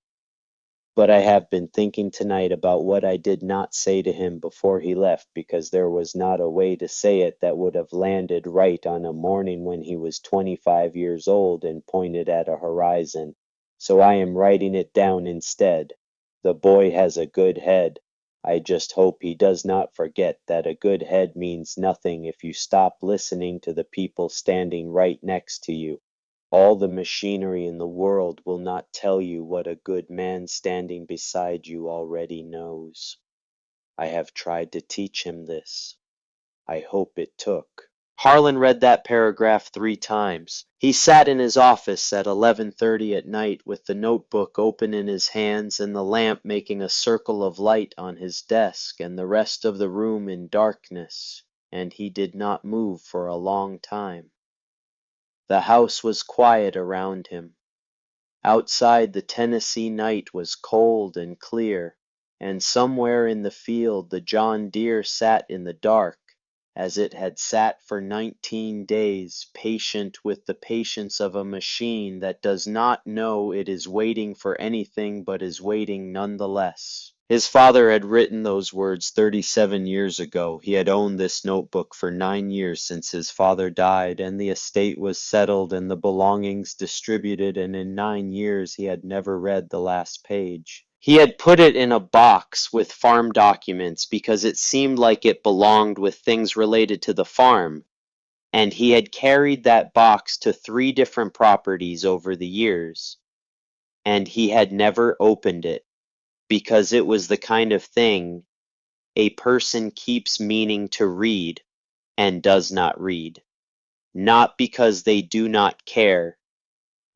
But I have been thinking tonight about what I did not say to him before he left because there was not a way to say it that would have landed right on a morning when he was 25 years old and pointed at a horizon. So I am writing it down instead. The boy has a good head. I just hope he does not forget that a good head means nothing if you stop listening to the people standing right next to you. All the machinery in the world will not tell you what a good man standing beside you already knows. I have tried to teach him this. I hope it took." Harlan read that paragraph 3 times. He sat in his office at 11:30 at night with the notebook open in his hands and the lamp making a circle of light on his desk and the rest of the room in darkness, and he did not move for a long time. The house was quiet around him. Outside the Tennessee night was cold and clear, and somewhere in the field the John Deere sat in the dark, as it had sat for 19 days, patient with the patience of a machine that does not know it is waiting for anything but is waiting nonetheless. His father had written those words 37 years ago. He had owned this notebook for 9 years since his father died, and the estate was settled and the belongings distributed, and in 9 years he had never read the last page. He had put it in a box with farm documents because it seemed like it belonged with things related to the farm, and he had carried that box to 3 different properties over the years, and he had never opened it because it was the kind of thing a person keeps meaning to read and does not read, not because they do not care,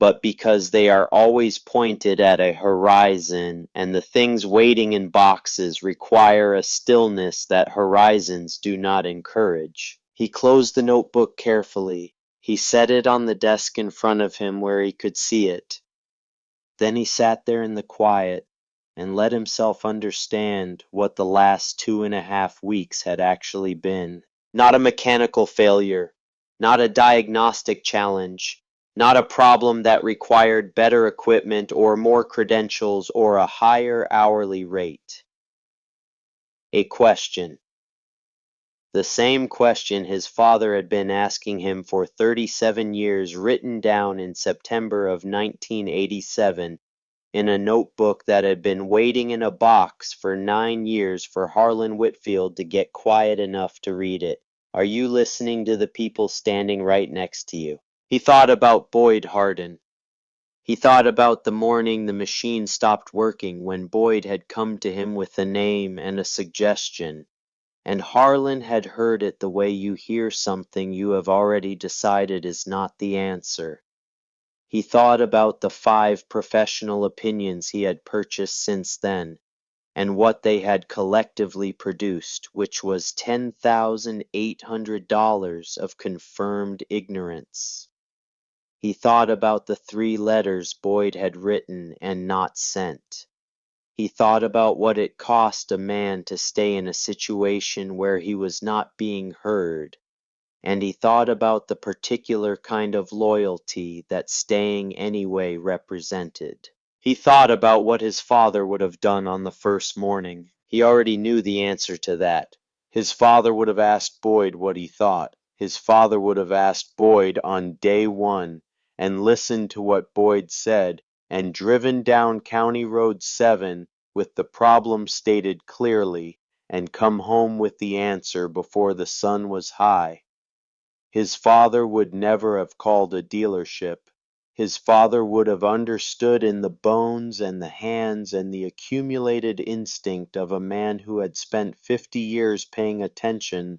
but because they are always pointed at a horizon, and the things waiting in boxes require a stillness that horizons do not encourage. He closed the notebook carefully. He set it on the desk in front of him where he could see it. Then he sat there in the quiet and let himself understand what the last 2.5 weeks had actually been. Not a mechanical failure, not a diagnostic challenge, not a problem that required better equipment or more credentials or a higher hourly rate. A question. The same question his father had been asking him for 37 years, written down in September of 1987 in a notebook that had been waiting in a box for 9 years for Harlan Whitfield to get quiet enough to read it. Are you listening to the people standing right next to you? He thought about Boyd Hardin. He thought about the morning the machine stopped working when Boyd had come to him with a name and a suggestion, and Harlan had heard it the way you hear something you have already decided is not the answer. He thought about the 5 professional opinions he had purchased since then, and what they had collectively produced, which was $10,800 of confirmed ignorance. He thought about the 3 letters Boyd had written and not sent. He thought about what it cost a man to stay in a situation where he was not being heard, and he thought about the particular kind of loyalty that staying anyway represented. He thought about what his father would have done on the first morning. He already knew the answer to that. His father would have asked Boyd what he thought. His father would have asked Boyd on day one, and listened to what Boyd said, and driven down County Road 7 with the problem stated clearly, and come home with the answer before the sun was high. His father would never have called a dealership. His father would have understood in the bones and the hands and the accumulated instinct of a man who had spent 50 years paying attention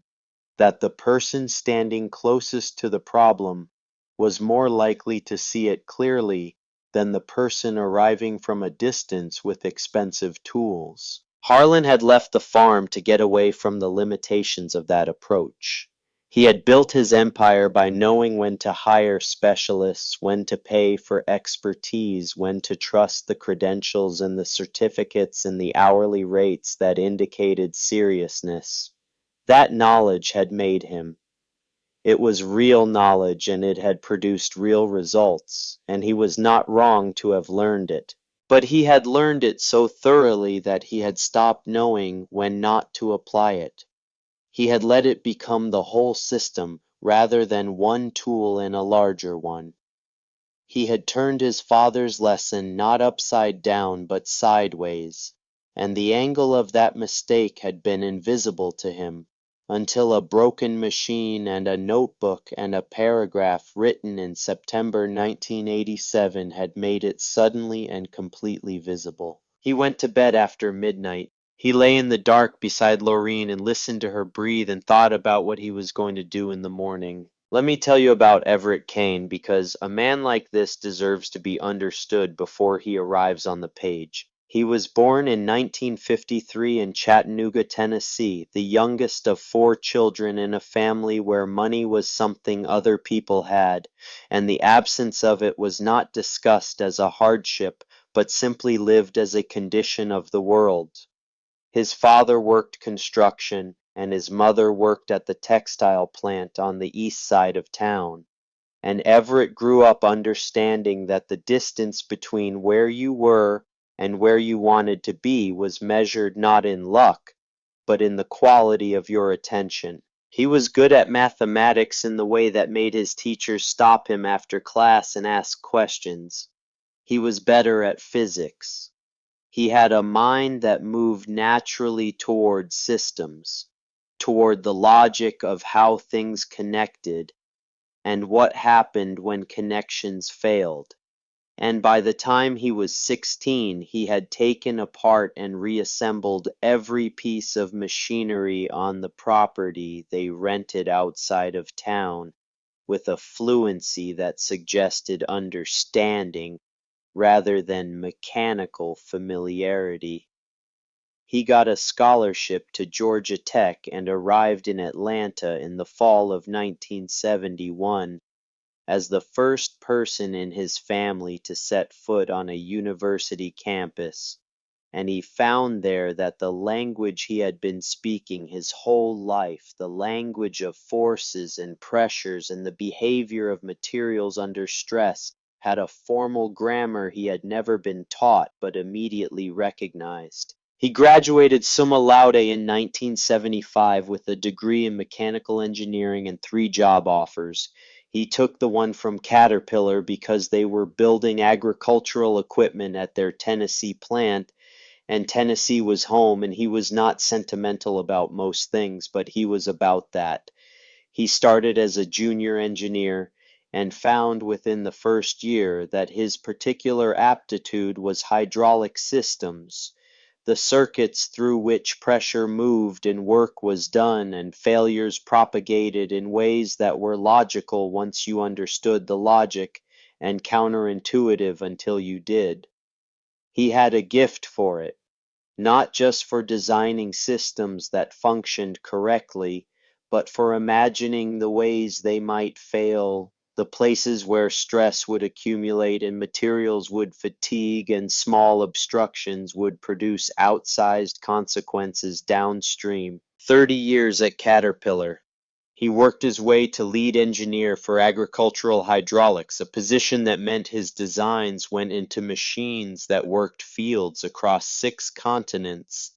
that the person standing closest to the problem was more likely to see it clearly than the person arriving from a distance with expensive tools. Harlan had left the farm to get away from the limitations of that approach. He had built his empire by knowing when to hire specialists, when to pay for expertise, when to trust the credentials and the certificates and the hourly rates that indicated seriousness. That knowledge had made him. It was real knowledge, and it had produced real results, and he was not wrong to have learned it. But he had learned it so thoroughly that he had stopped knowing when not to apply it. He had let it become the whole system rather than one tool in a larger one. He had turned his father's lesson not upside down but sideways, and the angle of that mistake had been invisible to him until a broken machine and a notebook and a paragraph written in September 1987 had made it suddenly and completely visible. He went to bed after midnight. He lay in the dark beside Laureen and listened to her breathe and thought about what he was going to do in the morning. Let me tell you about Everett Kane, because a man like this deserves to be understood before he arrives on the page. He was born in 1953 in Chattanooga, Tennessee, the youngest of 4 children in a family where money was something other people had, and the absence of it was not discussed as a hardship, but simply lived as a condition of the world. His father worked construction, and his mother worked at the textile plant on the east side of town. And Everett grew up understanding that the distance between where you were and where you wanted to be was measured not in luck, but in the quality of your attention. He was good at mathematics in the way that made his teachers stop him after class and ask questions. He was better at physics. He had a mind that moved naturally toward systems, toward the logic of how things connected and what happened when connections failed. And by the time he was 16, he had taken apart and reassembled every piece of machinery on the property they rented outside of town with a fluency that suggested understanding rather than mechanical familiarity. He got a scholarship to Georgia Tech and arrived in Atlanta in the fall of 1971 as the first person in his family to set foot on a university campus, and he found there that the language he had been speaking his whole life, the language of forces and pressures and the behavior of materials under stress, had a formal grammar he had never been taught but immediately recognized. He graduated summa laude in 1975 with a degree in mechanical engineering and 3 job offers. He took the one from Caterpillar because they were building agricultural equipment at their Tennessee plant, and Tennessee was home, and he was not sentimental about most things, but he was about that. He started as a junior engineer and found within the first year that his particular aptitude was hydraulic systems, the circuits through which pressure moved and work was done and failures propagated in ways that were logical once you understood the logic and counterintuitive until you did. He had a gift for it, not just for designing systems that functioned correctly, but for imagining the ways they might fail, the places where stress would accumulate and materials would fatigue and small obstructions would produce outsized consequences downstream. 30 years at Caterpillar. He worked his way to lead engineer for agricultural hydraulics, a position that meant his designs went into machines that worked fields across 6 continents,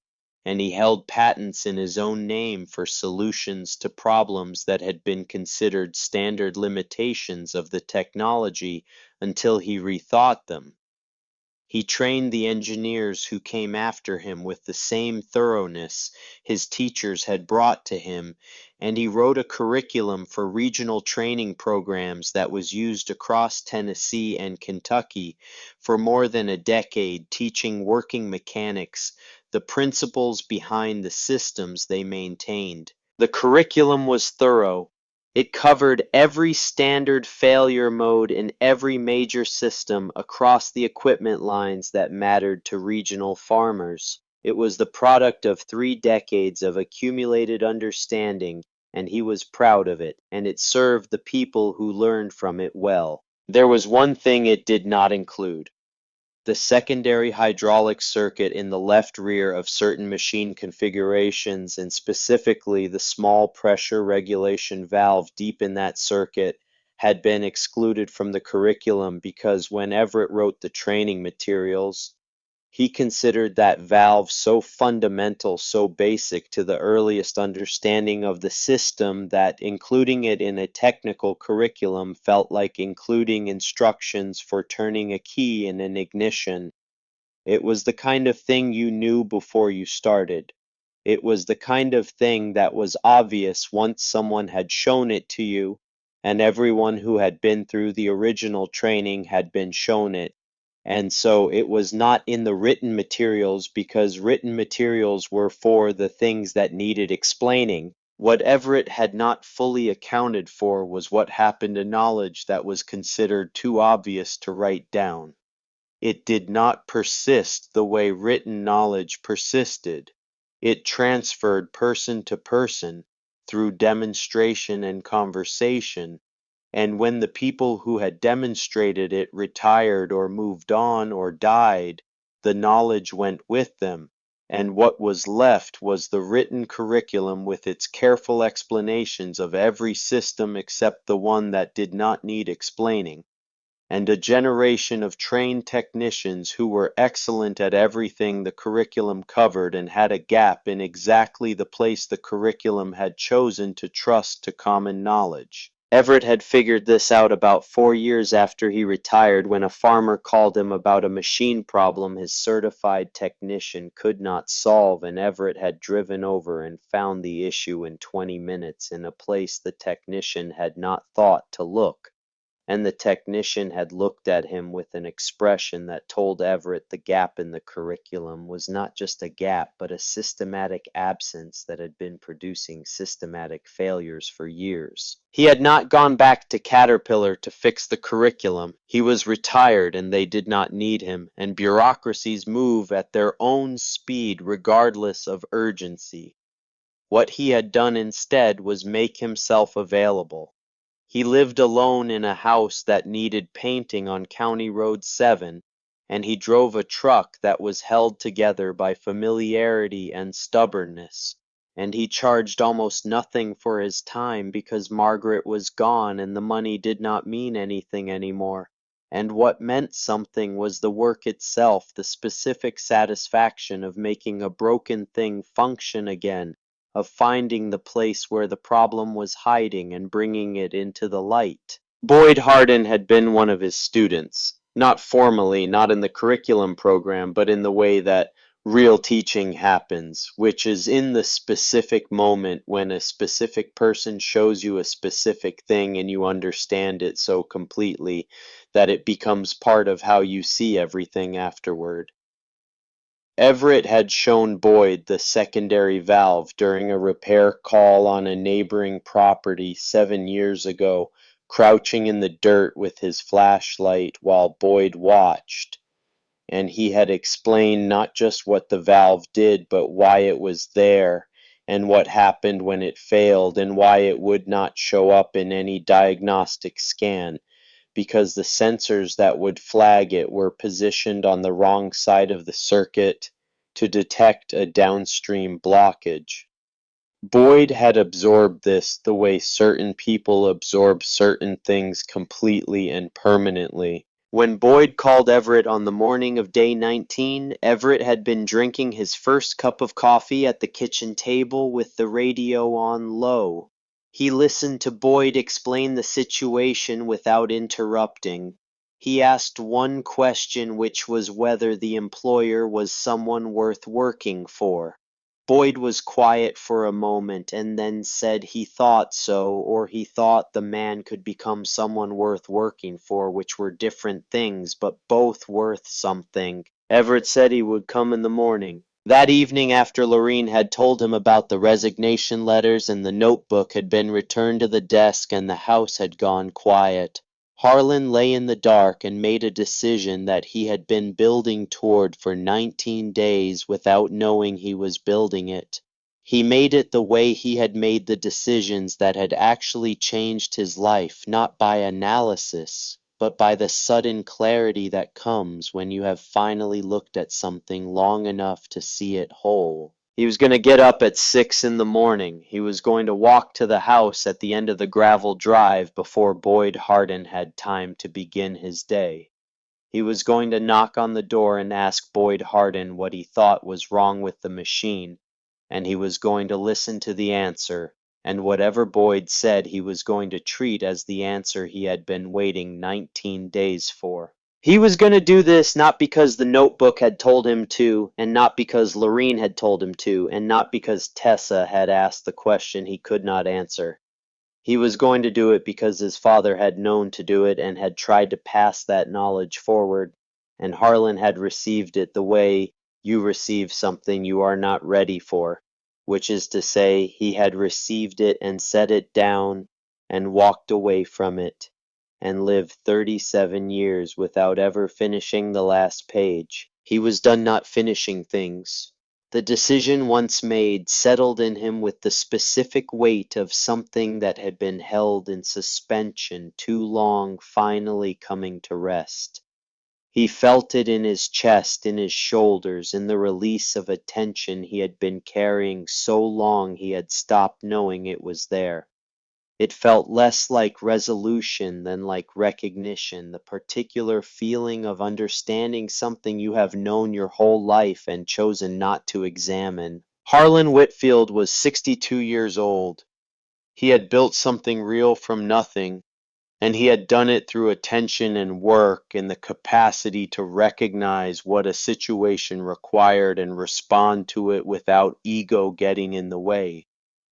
and he held patents in his own name for solutions to problems that had been considered standard limitations of the technology until he rethought them. He trained the engineers who came after him with the same thoroughness his teachers had brought to him, and he wrote a curriculum for regional training programs that was used across Tennessee and Kentucky for more than a decade, teaching working mechanics the principles behind the systems they maintained. The curriculum was thorough. It covered every standard failure mode in every major system across the equipment lines that mattered to regional farmers. It was the product of 3 decades of accumulated understanding, and he was proud of it, and it served the people who learned from it well. There was one thing it did not include: the secondary hydraulic circuit in the left rear of certain machine configurations, and specifically the small pressure regulation valve deep in that circuit, had been excluded from the curriculum because when Everett wrote the training materials, he considered that valve so fundamental, so basic to the earliest understanding of the system that including it in a technical curriculum felt like including instructions for turning a key in an ignition. It was the kind of thing you knew before you started. It was the kind of thing that was obvious once someone had shown it to you, and everyone who had been through the original training had been shown it. And so it was not in the written materials because written materials were for the things that needed explaining. What Everett had not fully accounted for was what happened to knowledge that was considered too obvious to write down. It did not persist the way written knowledge persisted. It transferred person to person through demonstration and conversation, and when the people who had demonstrated it retired or moved on or died, the knowledge went with them, and what was left was the written curriculum with its careful explanations of every system except the one that did not need explaining, and a generation of trained technicians who were excellent at everything the curriculum covered and had a gap in exactly the place the curriculum had chosen to trust to common knowledge. Everett had figured this out about 4 years after he retired when a farmer called him about a machine problem his certified technician could not solve, and Everett had driven over and found the issue in 20 minutes in a place the technician had not thought to look. And the technician had looked at him with an expression that told Everett the gap in the curriculum was not just a gap, but a systematic absence that had been producing systematic failures for years. He had not gone back to Caterpillar to fix the curriculum. He was retired and they did not need him, and bureaucracies move at their own speed regardless of urgency. What he had done instead was make himself available. He lived alone in a house that needed painting on County Road 7, and he drove a truck that was held together by familiarity and stubbornness, and he charged almost nothing for his time because Margaret was gone and the money did not mean anything anymore. And what meant something was the work itself, the specific satisfaction of making a broken thing function again, of finding the place where the problem was hiding and bringing it into the light. Boyd Hardin had been one of his students, not formally, not in the curriculum program, but in the way that real teaching happens, which is in the specific moment when a specific person shows you a specific thing and you understand it so completely that it becomes part of how you see everything afterward. Everett had shown Boyd the secondary valve during a repair call on a neighboring property 7 years ago, crouching in the dirt with his flashlight while Boyd watched, and he had explained not just what the valve did, but why it was there, and what happened when it failed, and why it would not show up in any diagnostic scan, because the sensors that would flag it were positioned on the wrong side of the circuit to detect a downstream blockage. Boyd had absorbed this the way certain people absorb certain things completely and permanently. When Boyd called Everett on the morning of day 19, Everett had been drinking his first cup of coffee at the kitchen table with the radio on low. He listened to Boyd explain the situation without interrupting. He asked one question, which was whether the employer was someone worth working for. Boyd was quiet for a moment and then said he thought so, or he thought the man could become someone worth working for, which were different things, but both worth something. Everett said he would come in the morning. That evening, after Lorene had told him about the resignation letters and the notebook had been returned to the desk and the house had gone quiet, Harlan lay in the dark and made a decision that he had been building toward for 19 days without knowing he was building it. He made it the way he had made the decisions that had actually changed his life, not by analysis, but by the sudden clarity that comes when you have finally looked at something long enough to see it whole. He was going to get up at 6 in the morning. He was going to walk to the house at the end of the gravel drive before Boyd Harden had time to begin his day. He was going to knock on the door and ask Boyd Harden what he thought was wrong with the machine, and he was going to listen to the answer, and whatever Boyd said he was going to treat as the answer he had been waiting 19 days for. He was going to do this not because the notebook had told him to, and not because Lorene had told him to, and not because Tessa had asked the question he could not answer. He was going to do it because his father had known to do it and had tried to pass that knowledge forward, and Harlan had received it the way you receive something you are not ready for, which is to say, he had received it and set it down and walked away from it, and lived 37 years without ever finishing the last page. He was done not finishing things. The decision once made settled in him with the specific weight of something that had been held in suspension too long finally coming to rest. He felt it in his chest, in his shoulders, in the release of a tension he had been carrying so long he had stopped knowing it was there. It felt less like resolution than like recognition, the particular feeling of understanding something you have known your whole life and chosen not to examine. Harlan Whitfield was 62 years old. He had built something real from nothing, and he had done it through attention and work and the capacity to recognize what a situation required and respond to it without ego getting in the way.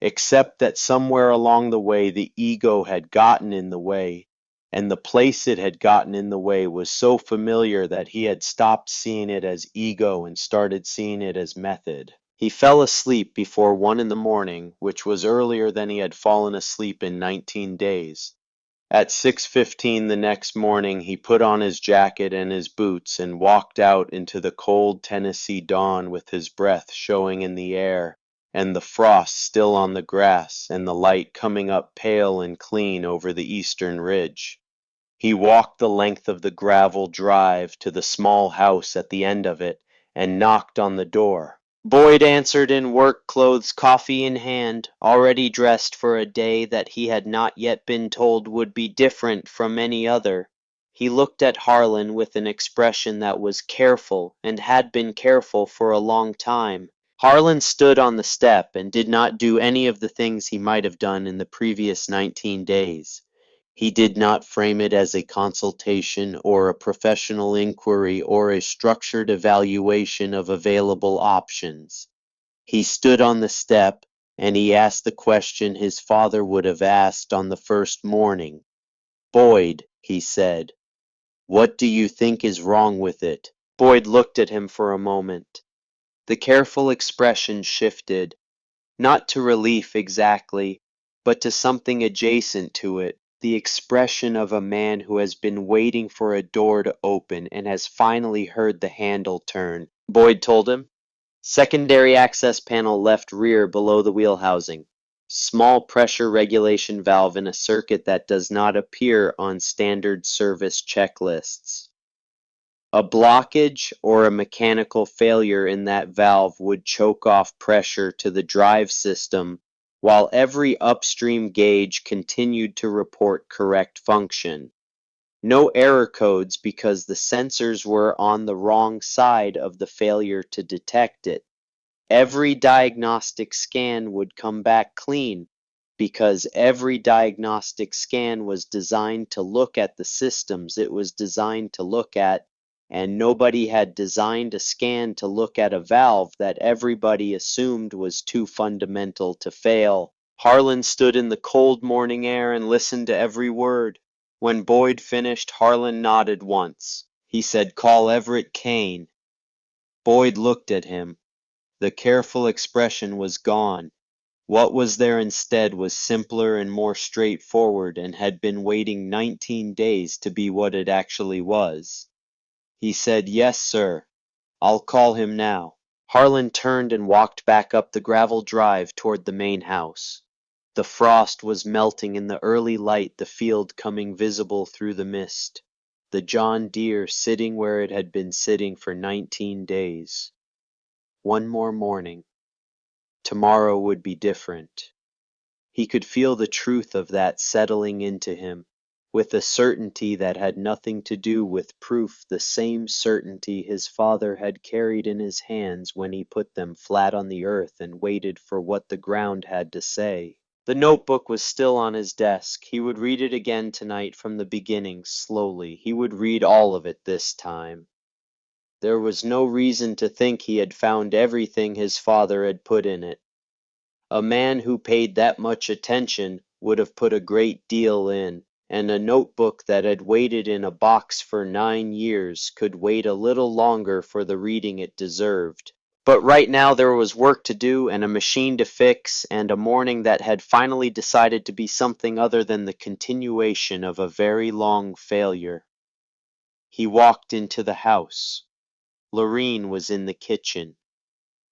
Except that somewhere along the way the ego had gotten in the way, and the place it had gotten in the way was so familiar that he had stopped seeing it as ego and started seeing it as method. He fell asleep before 1 in the morning, which was earlier than he had fallen asleep in 19 days. At 6:15 the next morning he put on his jacket and his boots and walked out into the cold Tennessee dawn with his breath showing in the air, and the frost still on the grass, and the light coming up pale and clean over the eastern ridge. He walked the length of the gravel drive to the small house at the end of it, and knocked on the door. Boyd answered in work clothes, coffee in hand, already dressed for a day that he had not yet been told would be different from any other. He looked at Harlan with an expression that was careful, and had been careful for a long time. Harlan stood on the step and did not do any of the things he might have done in the previous 19 days. He did not frame it as a consultation or a professional inquiry or a structured evaluation of available options. He stood on the step and he asked the question his father would have asked on the first morning. "Boyd," he said, "what do you think is wrong with it?" Boyd looked at him for a moment. The careful expression shifted, not to relief exactly, but to something adjacent to it, the expression of a man who has been waiting for a door to open and has finally heard the handle turn. Boyd told him, Secondary access panel left rear below the wheel housing. Small pressure regulation valve in a circuit that does not appear on standard service checklists. A blockage or a mechanical failure in that valve would choke off pressure to the drive system, while every upstream gauge continued to report correct function. No error codes because the sensors were on the wrong side of the failure to detect it. Every diagnostic scan would come back clean because every diagnostic scan was designed to look at the systems it was designed to look at, and nobody had designed a scan to look at a valve that everybody assumed was too fundamental to fail. Harlan stood in the cold morning air and listened to every word. When Boyd finished, Harlan nodded once. He said, "Call Everett Kane." Boyd looked at him. The careful expression was gone. What was there instead was simpler and more straightforward and had been waiting 19 days to be what it actually was. He said, "Yes, sir. I'll call him now." Harlan turned and walked back up the gravel drive toward the main house. The frost was melting in the early light, the field coming visible through the mist. The John Deere sitting where it had been sitting for 19 days. One more morning. Tomorrow would be different. He could feel the truth of that settling into him, with a certainty that had nothing to do with proof, the same certainty his father had carried in his hands when he put them flat on the earth and waited for what the ground had to say. The notebook was still on his desk. He would read it again tonight from the beginning, slowly. He would read all of it this time. There was no reason to think he had found everything his father had put in it. A man who paid that much attention would have put a great deal in, and a notebook that had waited in a box for 9 years could wait a little longer for the reading it deserved. But right now there was work to do and a machine to fix and a morning that had finally decided to be something other than the continuation of a very long failure. He walked into the house. Lorene was in the kitchen.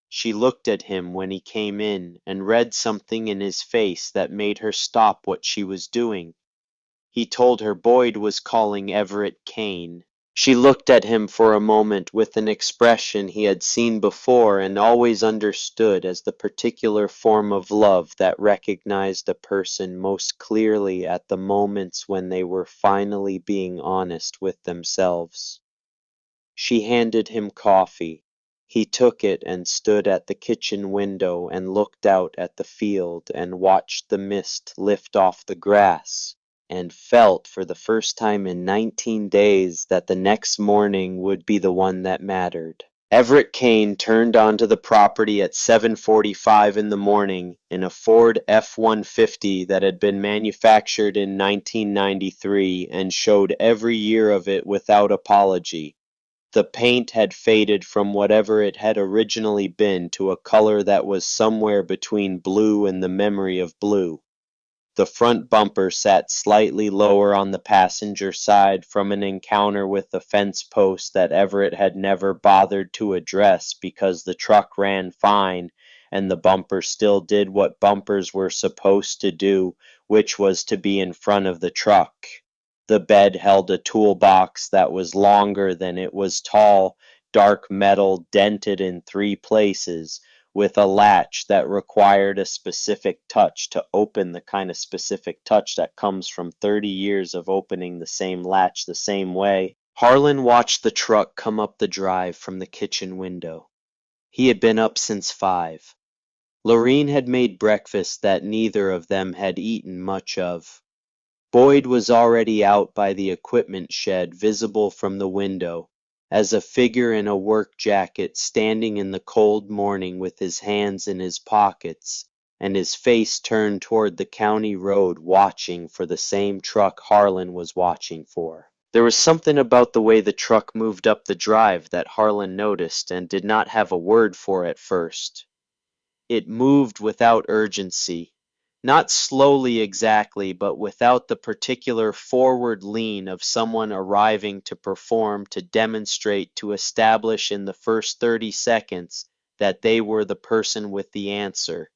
She looked at him when he came in and read something in his face that made her stop what she was doing. He told her Boyd was calling Everett Kane. She looked at him for a moment with an expression he had seen before and always understood as the particular form of love that recognized a person most clearly at the moments when they were finally being honest with themselves. She handed him coffee. He took it and stood at the kitchen window and looked out at the field and watched the mist lift off the grass, and felt for the first time in 19 days that the next morning would be the one that mattered. Everett Kane turned onto the property at 7:45 in the morning in a Ford F-150 that had been manufactured in 1993 and showed every year of it without apology. The paint had faded from whatever it had originally been to a color that was somewhere between blue and the memory of blue. The front bumper sat slightly lower on the passenger side from an encounter with the fence post that Everett had never bothered to address because the truck ran fine and the bumper still did what bumpers were supposed to do, which was to be in front of the truck. The bed held a toolbox that was longer than it was tall, dark metal dented in 3 places, with a latch that required a specific touch to open, the kind of specific touch that comes from 30 years of opening the same latch the same way. Harlan watched the truck come up the drive from the kitchen window. He had been up since 5. Lorene had made breakfast that neither of them had eaten much of. Boyd was already out by the equipment shed, visible from the window, as a figure in a work jacket standing in the cold morning with his hands in his pockets and his face turned toward the county road, watching for the same truck Harlan was watching for. There was something about the way the truck moved up the drive that Harlan noticed and did not have a word for at first. It moved without urgency. Not slowly exactly, but without the particular forward lean of someone arriving to perform, to demonstrate, to establish in the first 30 seconds that they were the person with the answer.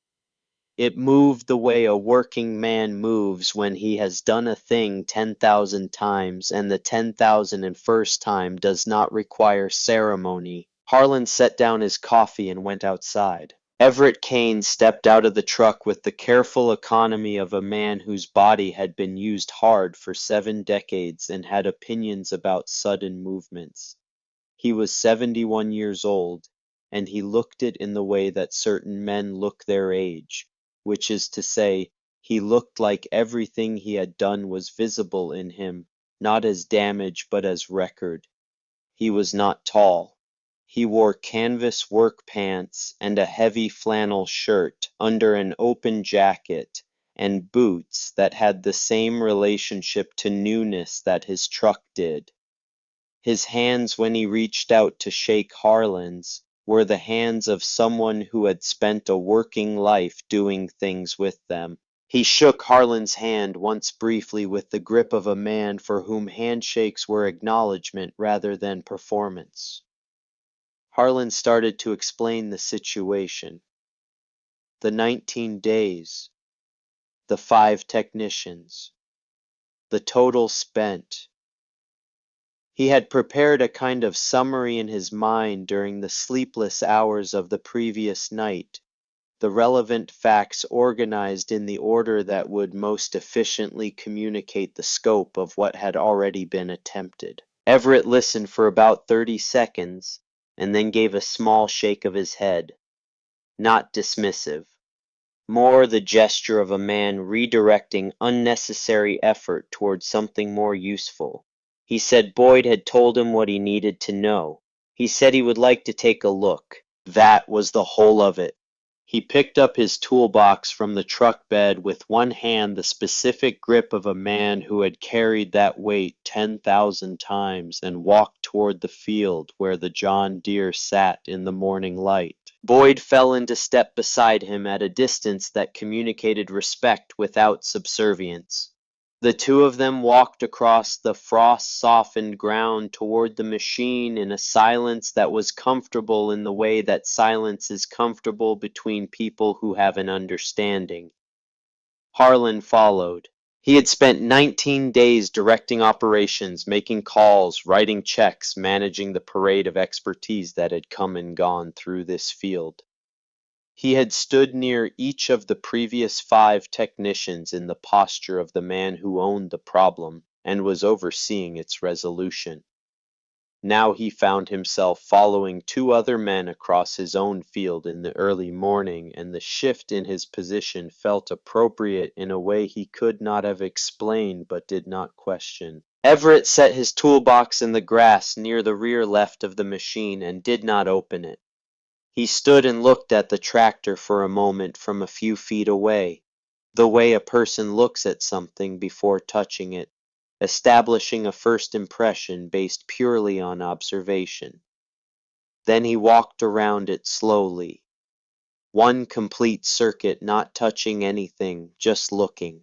It moved the way a working man moves when he has done a thing 10,000 times and the 10,001st time does not require ceremony. Harlan set down his coffee and went outside. Everett Kane stepped out of the truck with the careful economy of a man whose body had been used hard for 7 decades and had opinions about sudden movements. He was 71 years old, and he looked it in the way that certain men look their age, which is to say, he looked like everything he had done was visible in him, not as damage but as record. He was not tall. He wore canvas work pants and a heavy flannel shirt under an open jacket, and boots that had the same relationship to newness that his truck did. His hands when he reached out to shake Harlan's were the hands of someone who had spent a working life doing things with them. He shook Harlan's hand once briefly with the grip of a man for whom handshakes were acknowledgement rather than performance. Harlan started to explain the situation. The 19 days, the 5 technicians, the total spent. He had prepared a kind of summary in his mind during the sleepless hours of the previous night, the relevant facts organized in the order that would most efficiently communicate the scope of what had already been attempted. Everett listened for about 30 seconds, and then gave a small shake of his head. Not dismissive. More the gesture of a man redirecting unnecessary effort towards something more useful. He said Boyd had told him what he needed to know. He said he would like to take a look. That was the whole of it. He picked up his toolbox from the truck bed with one hand, the specific grip of a man who had carried that weight 10,000 times, and walked toward the field where the John Deere sat in the morning light. Boyd fell into step beside him at a distance that communicated respect without subservience. The two of them walked across the frost-softened ground toward the machine in a silence that was comfortable in the way that silence is comfortable between people who have an understanding. Harlan followed. He had spent 19 days directing operations, making calls, writing checks, managing the parade of expertise that had come and gone through this field. He had stood near each of the previous 5 technicians in the posture of the man who owned the problem and was overseeing its resolution. Now he found himself following 2 other men across his own field in the early morning, and the shift in his position felt appropriate in a way he could not have explained but did not question. Everett set his toolbox in the grass near the rear left of the machine and did not open it. He stood and looked at the tractor for a moment from a few feet away, the way a person looks at something before touching it, establishing a first impression based purely on observation. Then he walked around it slowly, one complete circuit, not touching anything, just looking.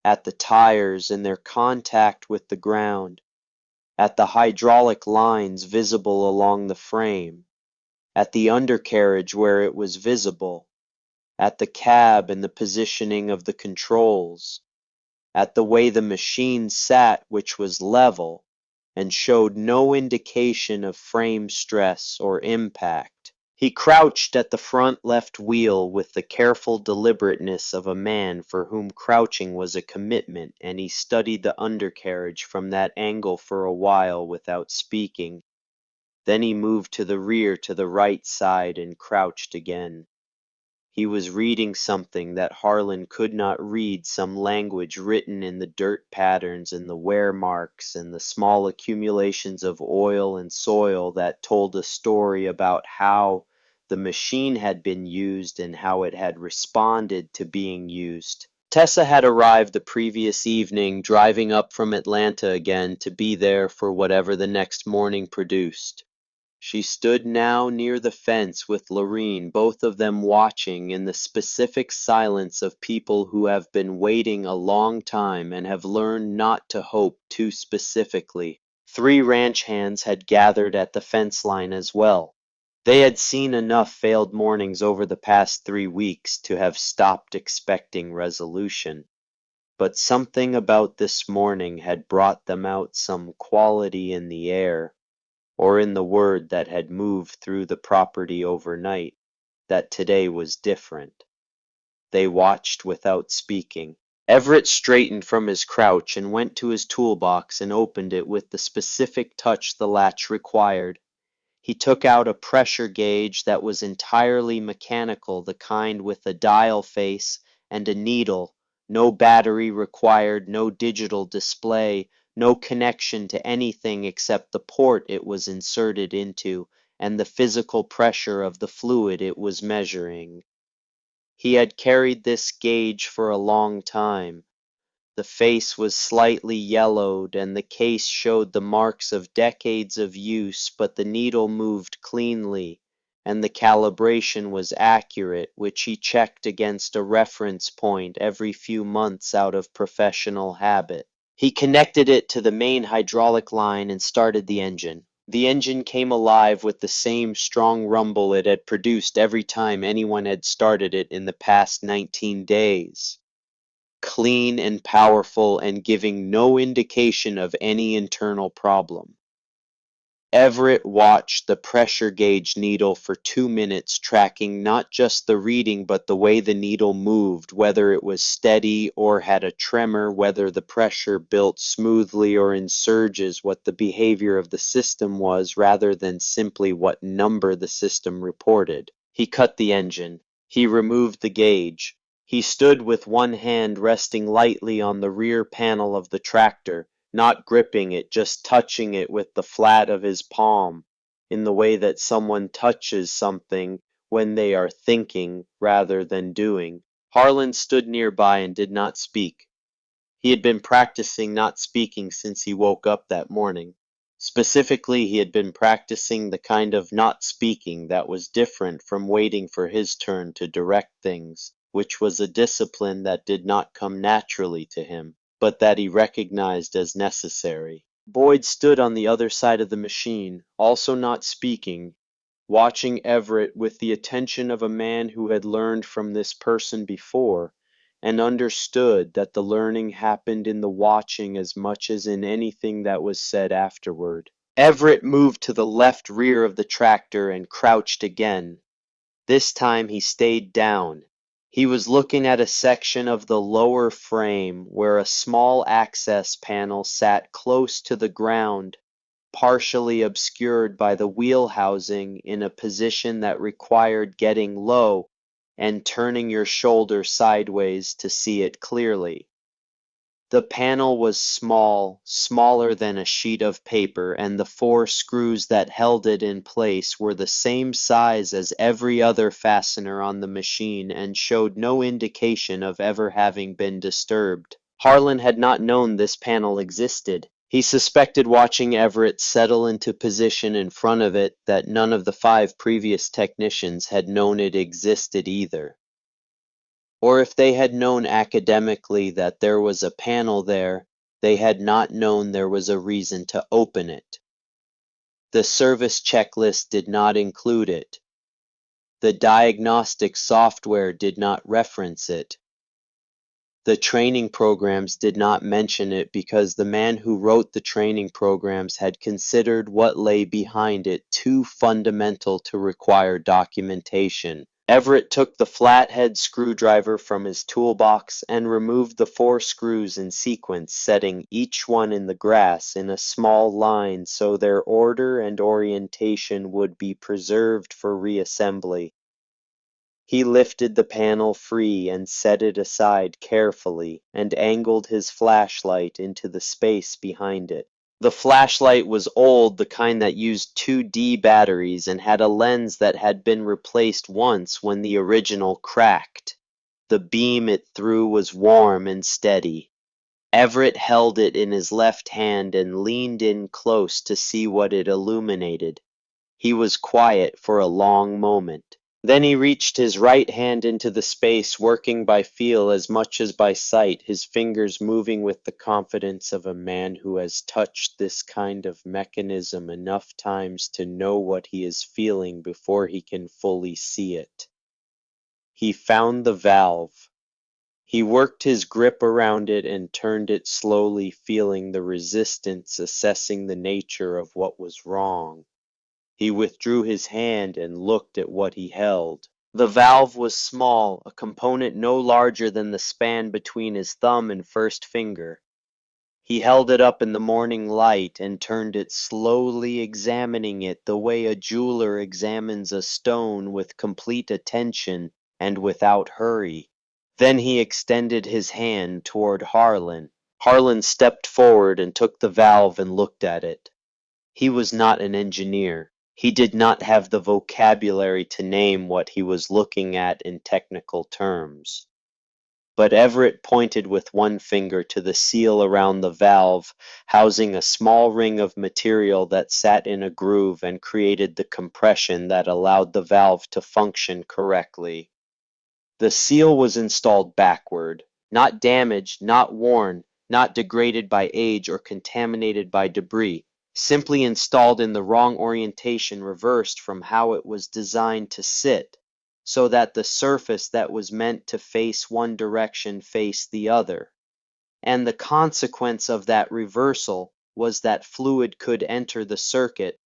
At the tires and their contact with the ground, at the hydraulic lines visible along the frame, at the undercarriage where it was visible, at the cab and the positioning of the controls, at the way the machine sat, which was level and showed no indication of frame stress or impact. He crouched at the front left wheel with the careful deliberateness of a man for whom crouching was a commitment, and he studied the undercarriage from that angle for a while without speaking. Then he moved to the rear to the right side and crouched again. He was reading something that Harlan could not read, some language written in the dirt patterns and the wear marks and the small accumulations of oil and soil that told a story about how the machine had been used and how it had responded to being used. Tessa had arrived the previous evening, driving up from Atlanta again to be there for whatever the next morning produced. She stood now near the fence with Lorene, both of them watching in the specific silence of people who have been waiting a long time and have learned not to hope too specifically. 3 ranch hands had gathered at the fence line as well. They had seen enough failed mornings over the past 3 weeks to have stopped expecting resolution, but something about this morning had brought them out some quality in the air, or in the word that had moved through the property overnight, that today was different. They watched without speaking. Everett straightened from his crouch and went to his toolbox and opened it with the specific touch the latch required. He took out a pressure gauge that was entirely mechanical, the kind with a dial face and a needle, no battery required, no digital display, no connection to anything except the port it was inserted into and the physical pressure of the fluid it was measuring. He had carried this gauge for a long time. The face was slightly yellowed and the case showed the marks of decades of use, but the needle moved cleanly and the calibration was accurate, which he checked against a reference point every few months out of professional habit. He connected it to the main hydraulic line and started the engine. The engine came alive with the same strong rumble it had produced every time anyone had started it in the past 19 days. Clean and powerful and giving no indication of any internal problem. Everett watched the pressure gauge needle for 2 minutes, tracking not just the reading but the way the needle moved, whether it was steady or had a tremor, whether the pressure built smoothly or in surges, what the behavior of the system was rather than simply what number the system reported. He cut the engine. He removed the gauge. He stood with one hand resting lightly on the rear panel of the tractor, not gripping it, just touching it with the flat of his palm, in the way that someone touches something when they are thinking rather than doing. Harlan stood nearby and did not speak. He had been practicing not speaking since he woke up that morning. Specifically, he had been practicing the kind of not speaking that was different from waiting for his turn to direct things, which was a discipline that did not come naturally to him, but that he recognized as necessary. Boyd stood on the other side of the machine, also not speaking, watching Everett with the attention of a man who had learned from this person before, and understood that the learning happened in the watching as much as in anything that was said afterward. Everett moved to the left rear of the tractor and crouched again. This time he stayed down. He was looking at a section of the lower frame where a small access panel sat close to the ground, partially obscured by the wheel housing in a position that required getting low and turning your shoulder sideways to see it clearly. The panel was small, smaller than a sheet of paper, and the 4 screws that held it in place were the same size as every other fastener on the machine and showed no indication of ever having been disturbed. Harlan had not known this panel existed. He suspected watching Everett settle into position in front of it that none of the 5 previous technicians had known it existed either. Or if they had known academically that there was a panel there, they had not known there was a reason to open it. The service checklist did not include it. The diagnostic software did not reference it. The training programs did not mention it because the man who wrote the training programs had considered what lay behind it too fundamental to require documentation. Everett took the flathead screwdriver from his toolbox and removed the 4 screws in sequence, setting each one in the grass in a small line so their order and orientation would be preserved for reassembly. He lifted the panel free and set it aside carefully and angled his flashlight into the space behind it. The flashlight was old, the kind that used 2D batteries, and had a lens that had been replaced once when the original cracked. The beam it threw was warm and steady. Everett held it in his left hand and leaned in close to see what it illuminated. He was quiet for a long moment. Then he reached his right hand into the space, working by feel as much as by sight, his fingers moving with the confidence of a man who has touched this kind of mechanism enough times to know what he is feeling before he can fully see it. He found the valve. He worked his grip around it and turned it slowly, feeling the resistance, assessing the nature of what was wrong. He withdrew his hand and looked at what he held. The valve was small, a component no larger than the span between his thumb and first finger. He held it up in the morning light and turned it slowly, examining it the way a jeweler examines a stone, with complete attention and without hurry. Then he extended his hand toward Harlan. Harlan stepped forward and took the valve and looked at it. He was not an engineer. He did not have the vocabulary to name what he was looking at in technical terms. But Everett pointed with one finger to the seal around the valve, housing a small ring of material that sat in a groove and created the compression that allowed the valve to function correctly. The seal was installed backward, not damaged, not worn, not degraded by age or contaminated by debris, simply installed in the wrong orientation, reversed from how it was designed to sit, so that the surface that was meant to face one direction faced the other. And the consequence of that reversal was that fluid could enter the circuit,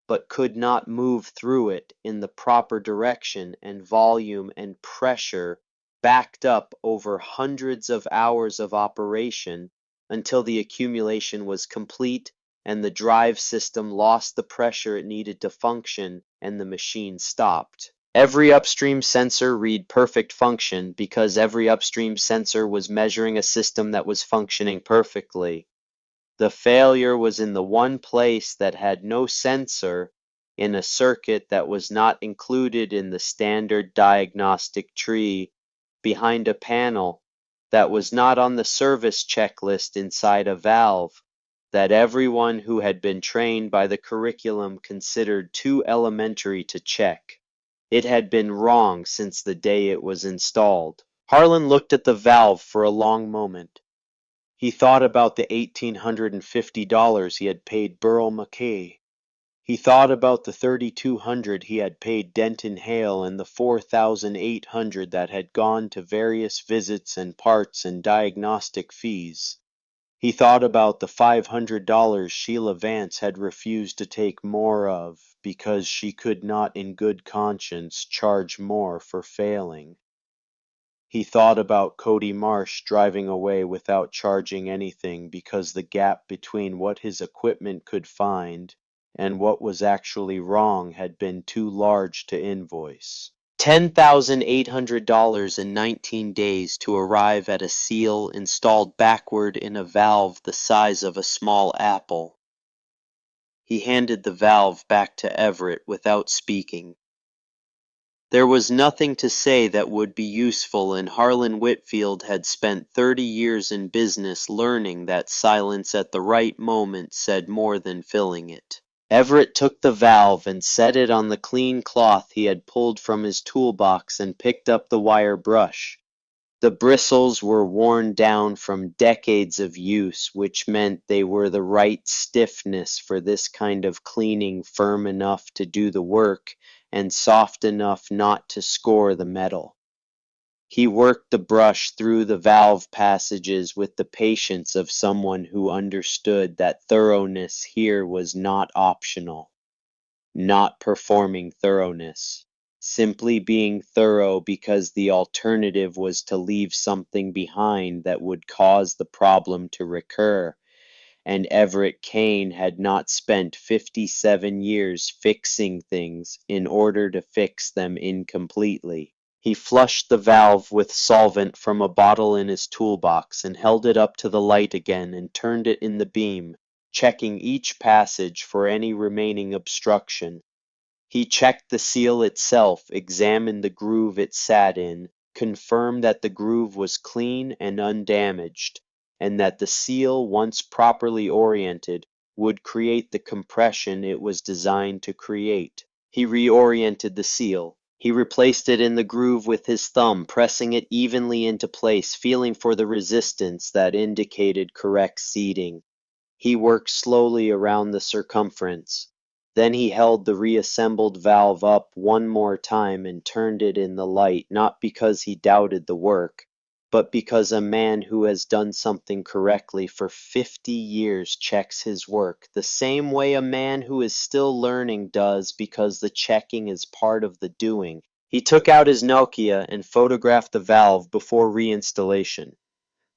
but could not move through it in the proper direction, and volume and pressure backed up over hundreds of hours of operation until the accumulation was complete and the drive system lost the pressure it needed to function and the machine stopped. Every upstream sensor read perfect function because every upstream sensor was measuring a system that was functioning perfectly. The failure was in the one place that had no sensor, in a circuit that was not included in the standard diagnostic tree, behind a panel that was not on the service checklist inside a valve, that everyone who had been trained by the curriculum considered too elementary to check. It had been wrong since the day it was installed. Harlan looked at the valve for a long moment. He thought about the $1,850 he had paid Burl McKay. He thought about the $3,200 he had paid Denton Hale and the $4,800 that had gone to various visits and parts and diagnostic fees. He thought about the $500 Sheila Vance had refused to take more of because she could not in good conscience charge more for failing. He thought about Cody Marsh driving away without charging anything because the gap between what his equipment could find and what was actually wrong had been too large to invoice. $10,800 in 19 days to arrive at a seal installed backward in a valve the size of a small apple. He handed the valve back to Everett without speaking. There was nothing to say that would be useful, and Harlan Whitfield had spent 30 years in business learning that silence at the right moment said more than filling it. Everett took the valve and set it on the clean cloth he had pulled from his toolbox and picked up the wire brush. The bristles were worn down from decades of use, which meant they were the right stiffness for this kind of cleaning, firm enough to do the work and soft enough not to score the metal. He worked the brush through the valve passages with the patience of someone who understood that thoroughness here was not optional, not performing thoroughness, simply being thorough because the alternative was to leave something behind that would cause the problem to recur, and Everett Kane had not spent 57 years fixing things in order to fix them incompletely. He flushed the valve with solvent from a bottle in his toolbox and held it up to the light again and turned it in the beam, checking each passage for any remaining obstruction. He checked the seal itself, examined the groove it sat in, confirmed that the groove was clean and undamaged, and that the seal, once properly oriented, would create the compression it was designed to create. He reoriented the seal, He replaced it in the groove with his thumb, pressing it evenly into place, feeling for the resistance that indicated correct seating. He worked slowly around the circumference. Then he held the reassembled valve up one more time and turned it in the light, not because he doubted the work, but because a man who has done something correctly for 50 years checks his work, the same way a man who is still learning does, because the checking is part of the doing. He took out his Nokia and photographed the valve before reinstallation.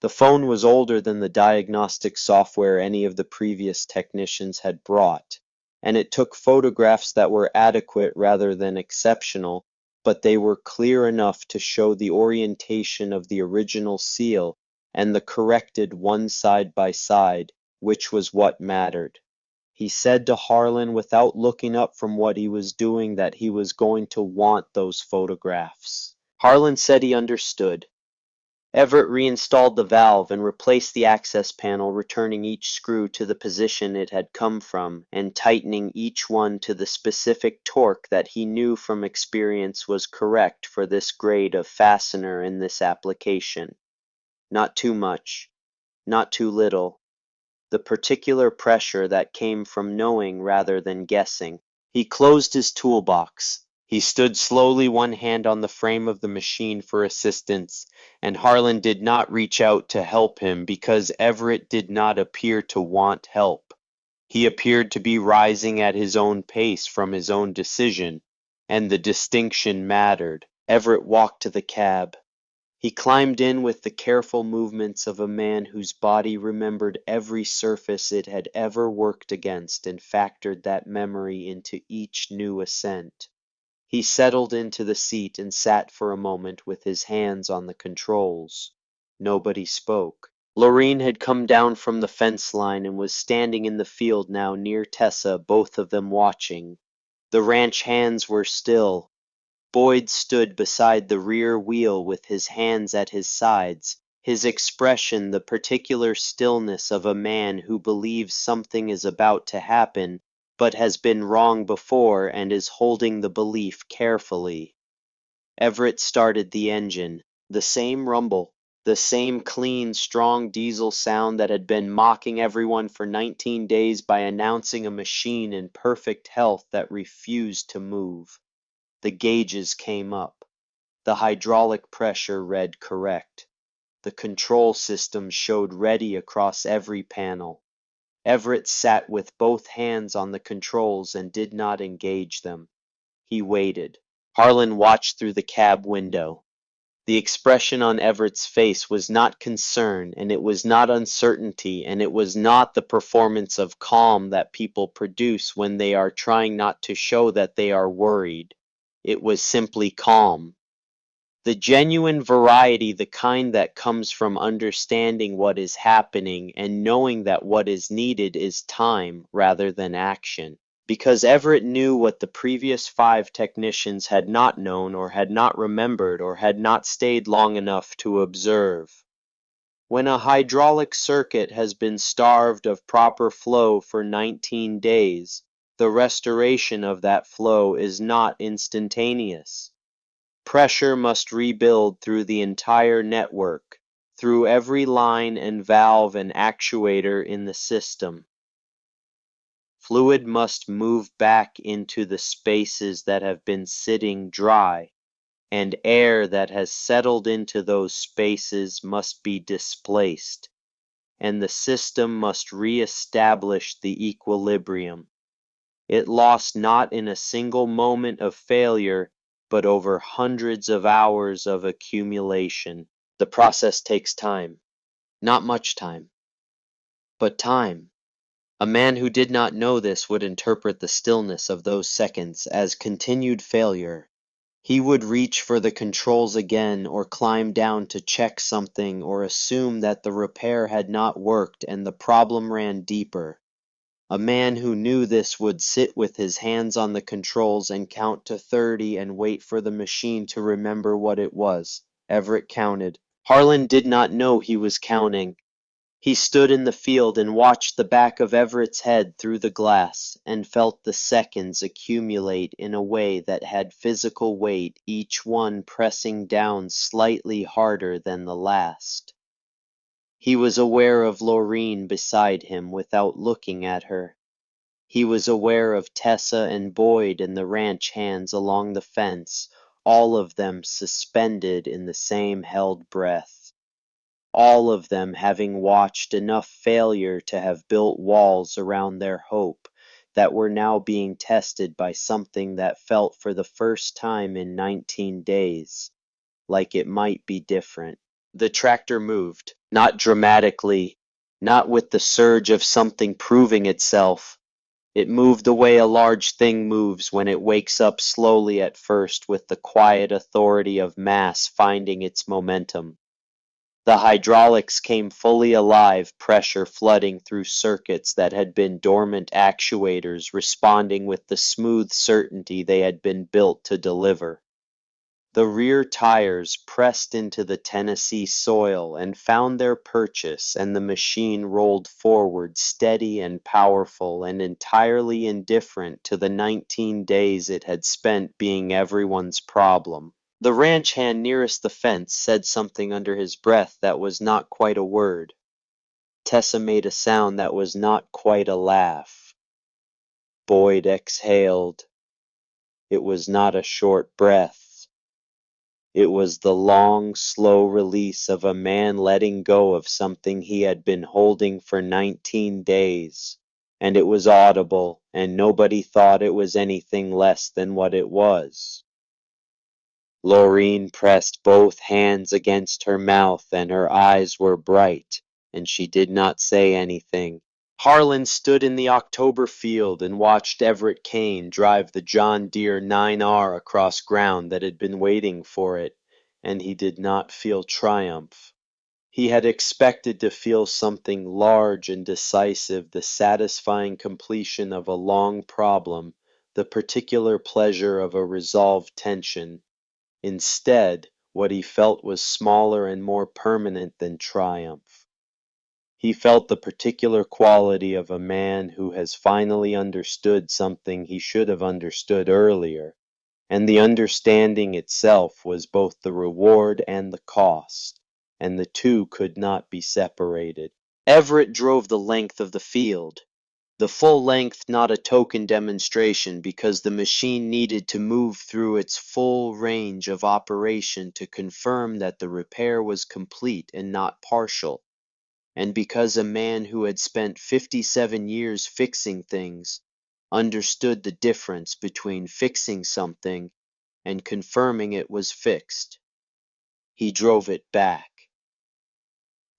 The phone was older than the diagnostic software any of the previous technicians had brought, and it took photographs that were adequate rather than exceptional, but they were clear enough to show the orientation of the original seal and the corrected one side by side, which was what mattered. He said to Harlan without looking up from what he was doing that he was going to want those photographs. Harlan said he understood. Everett reinstalled the valve and replaced the access panel, returning each screw to the position it had come from, and tightening each one to the specific torque that he knew from experience was correct for this grade of fastener in this application. Not too much, not too little. The particular pressure that came from knowing rather than guessing. He closed his toolbox. He stood slowly, one hand on the frame of the machine for assistance, and Harlan did not reach out to help him because Everett did not appear to want help. He appeared to be rising at his own pace from his own decision, and the distinction mattered. Everett walked to the cab. He climbed in with the careful movements of a man whose body remembered every surface it had ever worked against and factored that memory into each new ascent. He settled into the seat and sat for a moment with his hands on the controls. Nobody spoke. Lorene had come down from the fence line and was standing in the field now near Tessa, both of them watching. The ranch hands were still. Boyd stood beside the rear wheel with his hands at his sides, his expression the particular stillness of a man who believes something is about to happen, but has been wrong before and is holding the belief carefully. Everett started the engine. The same rumble, the same clean, strong diesel sound that had been mocking everyone for 19 days by announcing a machine in perfect health that refused to move. The gauges came up. The hydraulic pressure read correct. The control system showed ready across every panel. Everett sat with both hands on the controls and did not engage them. He waited. Harlan watched through the cab window. The expression on Everett's face was not concern, and it was not uncertainty, and it was not the performance of calm that people produce when they are trying not to show that they are worried. It was simply calm. The genuine variety, the kind that comes from understanding what is happening and knowing that what is needed is time rather than action. Because Everett knew what the previous 5 technicians had not known or had not remembered or had not stayed long enough to observe. When a hydraulic circuit has been starved of proper flow for 19 days, the restoration of that flow is not instantaneous. Pressure must rebuild through the entire network, through every line and valve and actuator in the system. Fluid must move back into the spaces that have been sitting dry, and air that has settled into those spaces must be displaced, and the system must re-establish the equilibrium. It lost not in a single moment of failure, but over hundreds of hours of accumulation. The process takes time. Not much time, but time. A man who did not know this would interpret the stillness of those seconds as continued failure. He would reach for the controls again or climb down to check something or assume that the repair had not worked and the problem ran deeper. A man who knew this would sit with his hands on the controls and count to 30 and wait for the machine to remember what it was. Everett counted. Harlan did not know he was counting. He stood in the field and watched the back of Everett's head through the glass, and felt the seconds accumulate in a way that had physical weight, each one pressing down slightly harder than the last. He was aware of Laureen beside him without looking at her. He was aware of Tessa and Boyd and the ranch hands along the fence, all of them suspended in the same held breath. All of them having watched enough failure to have built walls around their hope that were now being tested by something that felt for the first time in 19 days like it might be different. The tractor moved, not dramatically, not with the surge of something proving itself. It moved the way a large thing moves when it wakes up slowly at first with the quiet authority of mass finding its momentum. The hydraulics came fully alive, pressure flooding through circuits that had been dormant actuators responding with the smooth certainty they had been built to deliver. The rear tires pressed into the Tennessee soil and found their purchase, and the machine rolled forward steady and powerful and entirely indifferent to the 19 days it had spent being everyone's problem. The ranch hand nearest the fence said something under his breath that was not quite a word. Tessa made a sound that was not quite a laugh. Boyd exhaled. It was not a short breath. It was the long, slow release of a man letting go of something he had been holding for 19 days, and it was audible, and nobody thought it was anything less than what it was. Laureen pressed both hands against her mouth, and her eyes were bright, and she did not say anything. Harlan stood in the October field and watched Everett Kane drive the John Deere 9R across ground that had been waiting for it, and he did not feel triumph. He had expected to feel something large and decisive, the satisfying completion of a long problem, the particular pleasure of a resolved tension. Instead, what he felt was smaller and more permanent than triumph. He felt the particular quality of a man who has finally understood something he should have understood earlier, and the understanding itself was both the reward and the cost, and the two could not be separated. Everett drove the length of the field. The full length, not a token demonstration, because the machine needed to move through its full range of operation to confirm that the repair was complete and not partial, and because a man who had spent 57 years fixing things understood the difference between fixing something and confirming it was fixed. He drove it back.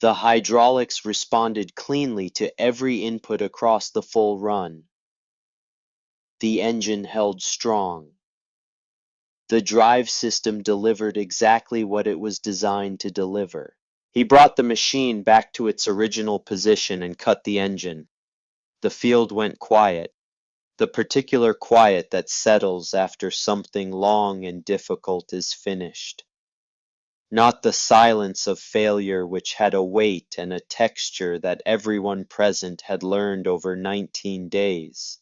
The hydraulics responded cleanly to every input across the full run. The engine held strong. The drive system delivered exactly what it was designed to deliver. He brought the machine back to its original position and cut the engine. The field went quiet, the particular quiet that settles after something long and difficult is finished. Not the silence of failure which had a weight and a texture that everyone present had learned over 19 days.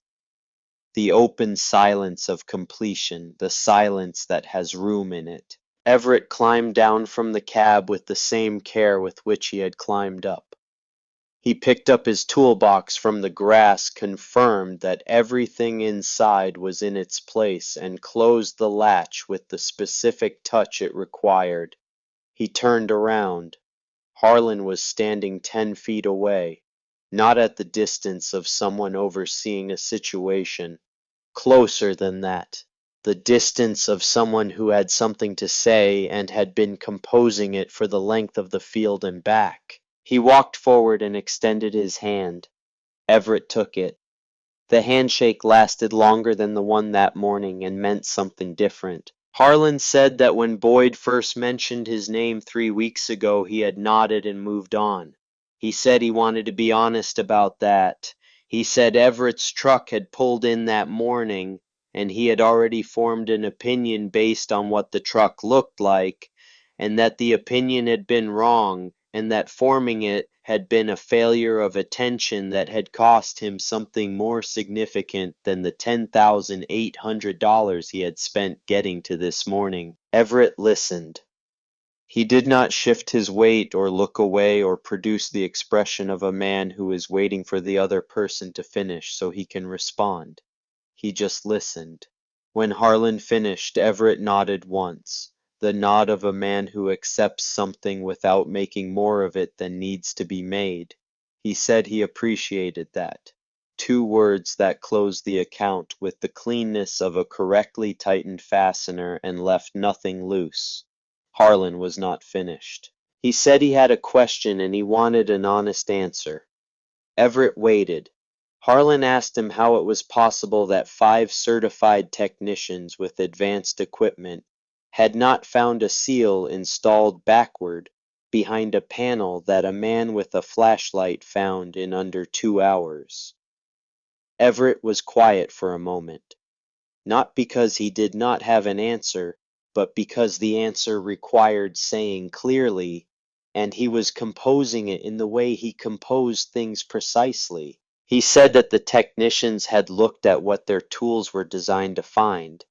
The open silence of completion, the silence that has room in it. Everett climbed down from the cab with the same care with which he had climbed up. He picked up his toolbox from the grass, confirmed that everything inside was in its place, and closed the latch with the specific touch it required. He turned around. Harlan was standing 10 feet away, not at the distance of someone overseeing a situation. Closer than that, the distance of someone who had something to say and had been composing it for the length of the field and back. He walked forward and extended his hand. Everett took it. The handshake lasted longer than the one that morning and meant something different. Harlan said that when Boyd first mentioned his name 3 weeks ago, he had nodded and moved on. He said he wanted to be honest about that. He said Everett's truck had pulled in that morning, and he had already formed an opinion based on what the truck looked like, and that the opinion had been wrong, and that forming it, had been a failure of attention that had cost him something more significant than the $10,800 he had spent getting to this morning. Everett listened. He did not shift his weight or look away or produce the expression of a man who is waiting for the other person to finish so he can respond. He just listened. When Harlan finished, Everett nodded once, the nod of a man who accepts something without making more of it than needs to be made. He said he appreciated that. Two words that closed the account with the cleanness of a correctly tightened fastener and left nothing loose. Harlan was not finished. He said he had a question and he wanted an honest answer. Everett waited. Harlan asked him how it was possible that 5 certified technicians with advanced equipment had not found a seal installed backward behind a panel that a man with a flashlight found in under 2 hours. Everett was quiet for a moment, not because he did not have an answer, but because the answer required saying clearly, and he was composing it in the way he composed things precisely. He said that the technicians had looked at what their tools were designed to find.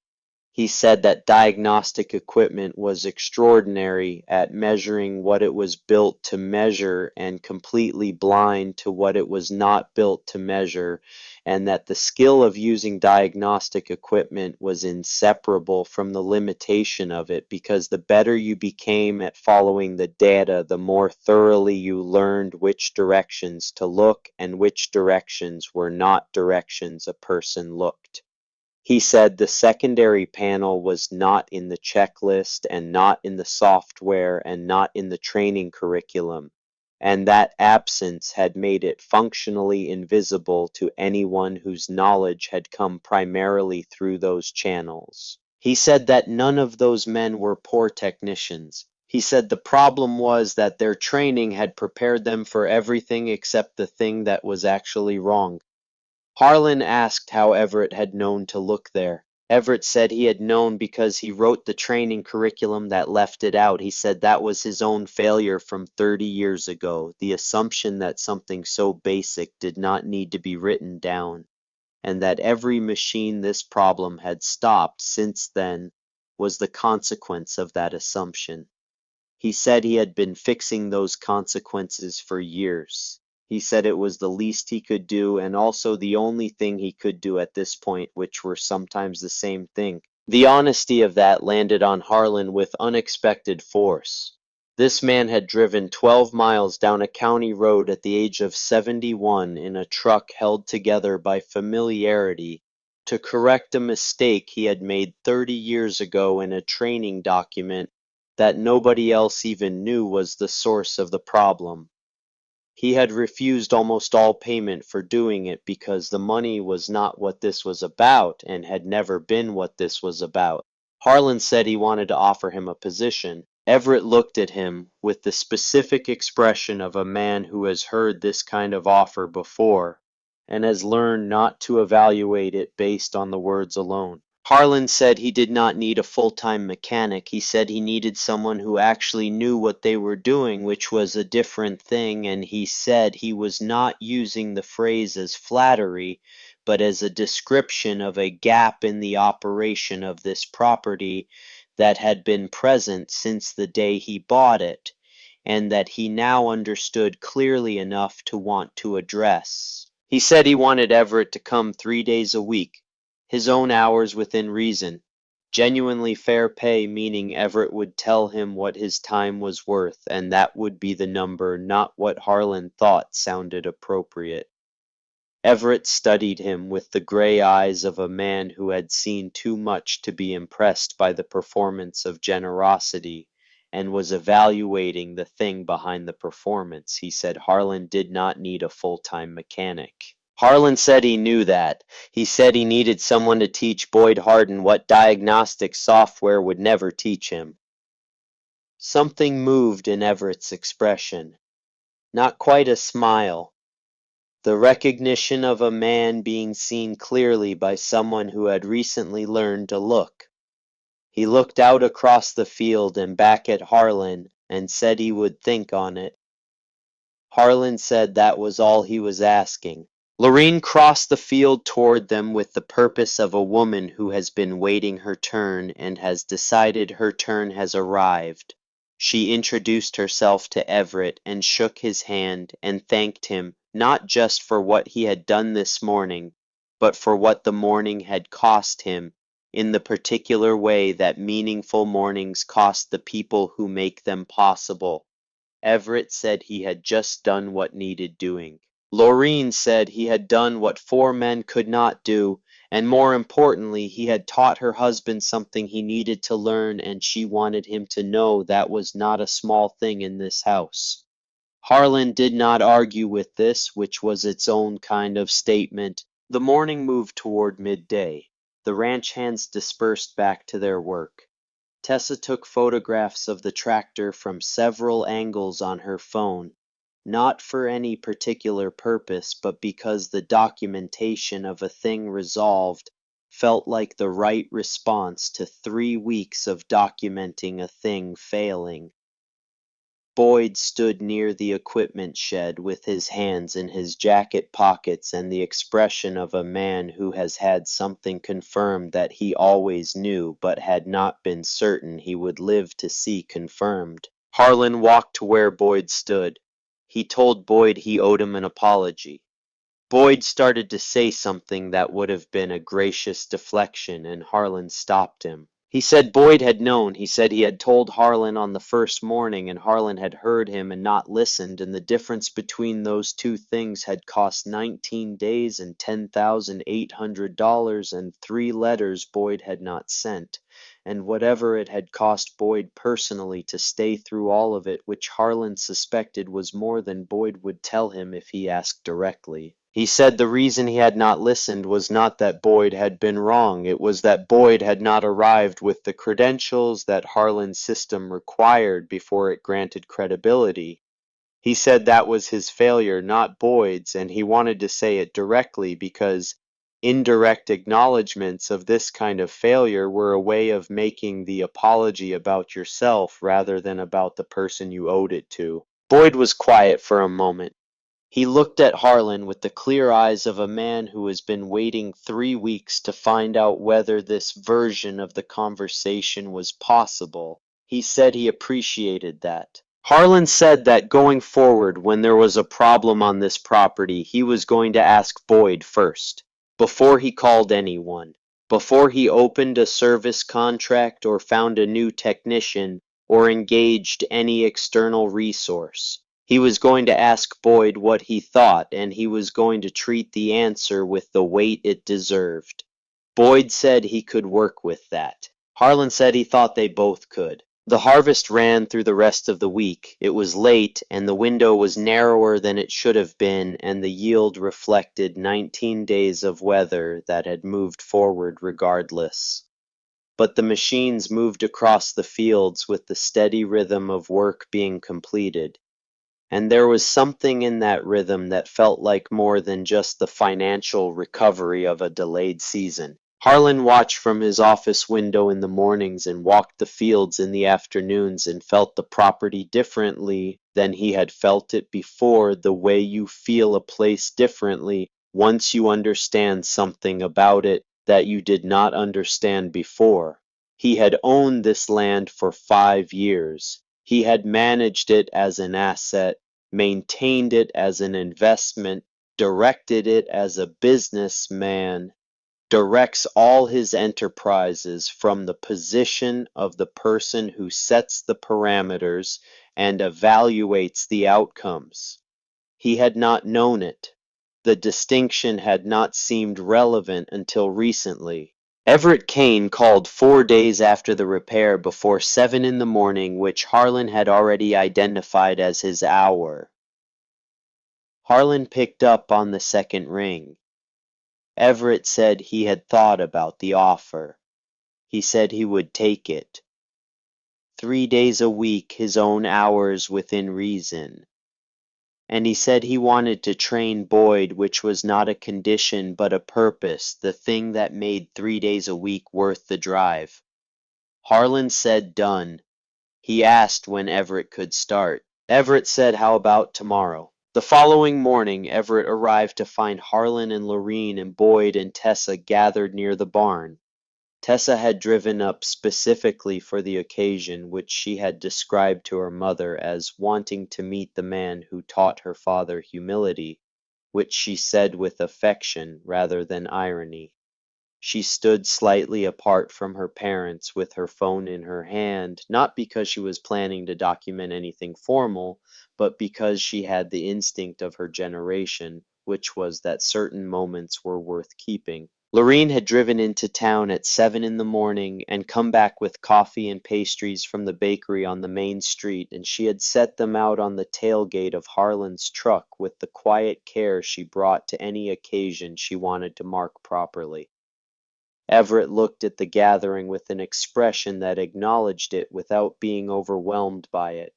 He said that diagnostic equipment was extraordinary at measuring what it was built to measure and completely blind to what it was not built to measure, and that the skill of using diagnostic equipment was inseparable from the limitation of it because the better you became at following the data, the more thoroughly you learned which directions to look and which directions were not directions a person looked. He said the secondary panel was not in the checklist and not in the software and not in the training curriculum, and that absence had made it functionally invisible to anyone whose knowledge had come primarily through those channels. He said that none of those men were poor technicians. He said the problem was that their training had prepared them for everything except the thing that was actually wrong. Harlan asked how Everett had known to look there. Everett said he had known because he wrote the training curriculum that left it out. He said that was his own failure from 30 years ago, the assumption that something so basic did not need to be written down, and that every machine this problem had stopped since then was the consequence of that assumption. He said he had been fixing those consequences for years. He said it was the least he could do and also the only thing he could do at this point, which were sometimes the same thing. The honesty of that landed on Harlan with unexpected force. This man had driven 12 miles down a county road at the age of 71 in a truck held together by familiarity to correct a mistake he had made 30 years ago in a training document that nobody else even knew was the source of the problem. He had refused almost all payment for doing it because the money was not what this was about and had never been what this was about. Harlan said he wanted to offer him a position. Everett looked at him with the specific expression of a man who has heard this kind of offer before and has learned not to evaluate it based on the words alone. Harlan said he did not need a full-time mechanic. He said he needed someone who actually knew what they were doing, which was a different thing, and he said he was not using the phrase as flattery, but as a description of a gap in the operation of this property that had been present since the day he bought it, and that he now understood clearly enough to want to address. He said he wanted Everett to come 3 days a week, his own hours within reason, genuinely fair pay, meaning Everett would tell him what his time was worth, and that would be the number, not what Harlan thought sounded appropriate. Everett studied him with the gray eyes of a man who had seen too much to be impressed by the performance of generosity, and was evaluating the thing behind the performance. He said Harlan did not need a full-time mechanic. Harlan said he knew that. He said he needed someone to teach Boyd Harden what diagnostic software would never teach him. Something moved in Everett's expression. Not quite a smile. The recognition of a man being seen clearly by someone who had recently learned to look. He looked out across the field and back at Harlan and said he would think on it. Harlan said that was all he was asking. Lorene crossed the field toward them with the purpose of a woman who has been waiting her turn and has decided her turn has arrived. She introduced herself to Everett and shook his hand and thanked him not just for what he had done this morning, but for what the morning had cost him, in the particular way that meaningful mornings cost the people who make them possible. Everett said he had just done what needed doing. Lorene said he had done what four men could not do, and more importantly, he had taught her husband something he needed to learn, and she wanted him to know that was not a small thing in this house. Harlan did not argue with this, which was its own kind of statement. The morning moved toward midday. The ranch hands dispersed back to their work. Tessa took photographs of the tractor from several angles on her phone, not for any particular purpose, but because the documentation of a thing resolved felt like the right response to 3 weeks of documenting a thing failing. Boyd stood near the equipment shed with his hands in his jacket pockets and the expression of a man who has had something confirmed that he always knew but had not been certain he would live to see confirmed. Harlan walked to where Boyd stood. He told Boyd he owed him an apology. Boyd started to say something that would have been a gracious deflection, and Harlan stopped him. He said Boyd had known. He said he had told Harlan on the first morning, and Harlan had heard him and not listened, and the difference between those two things had cost 19 days and $10,800 and 3 letters Boyd had not sent, and whatever it had cost Boyd personally to stay through all of it, which Harlan suspected was more than Boyd would tell him if he asked directly. He said the reason he had not listened was not that Boyd had been wrong, it was that Boyd had not arrived with the credentials that Harlan's system required before it granted credibility. He said that was his failure, not Boyd's, and he wanted to say it directly because indirect acknowledgments of this kind of failure were a way of making the apology about yourself rather than about the person you owed it to. Boyd was quiet for a moment. He looked at Harlan with the clear eyes of a man who has been waiting 3 weeks to find out whether this version of the conversation was possible. He said he appreciated that. Harlan said that going forward, when there was a problem on this property, he was going to ask Boyd first, before he called anyone, before he opened a service contract or found a new technician or engaged any external resource. He was going to ask Boyd what he thought, and he was going to treat the answer with the weight it deserved. Boyd said he could work with that. Harlan said he thought they both could. The harvest ran through the rest of the week. It was late, and the window was narrower than it should have been, and the yield reflected 19 days of weather that had moved forward regardless. But the machines moved across the fields with the steady rhythm of work being completed. And there was something in that rhythm that felt like more than just the financial recovery of a delayed season. Harlan watched from his office window in the mornings and walked the fields in the afternoons and felt the property differently than he had felt it before, the way you feel a place differently once you understand something about it that you did not understand before. He had owned this land for 5 years. He had managed it as an asset, maintained it as an investment, directed it as a businessman, directs all his enterprises from the position of the person who sets the parameters and evaluates the outcomes. He had not known it. The distinction had not seemed relevant until recently. Everett Kane called 4 days after the repair before 7 in the morning, which Harlan had already identified as his hour. Harlan picked up on the second ring. Everett said he had thought about the offer. He said he would take it. 3 days a week, his own hours within reason. And he said he wanted to train Boyd, which was not a condition but a purpose, the thing that made 3 days a week worth the drive. Harlan said done. He asked when Everett could start. Everett said, how about tomorrow? The following morning Everett arrived to find Harlan and Lorene and Boyd and Tessa gathered near the barn. Tessa had driven up specifically for the occasion, which she had described to her mother as wanting to meet the man who taught her father humility, which she said with affection rather than irony. She stood slightly apart from her parents with her phone in her hand, not because she was planning to document anything formal, but because she had the instinct of her generation, which was that certain moments were worth keeping. Lorene had driven into town at 7 in the morning and come back with coffee and pastries from the bakery on the main street, and she had set them out on the tailgate of Harlan's truck with the quiet care she brought to any occasion she wanted to mark properly. Everett looked at the gathering with an expression that acknowledged it without being overwhelmed by it.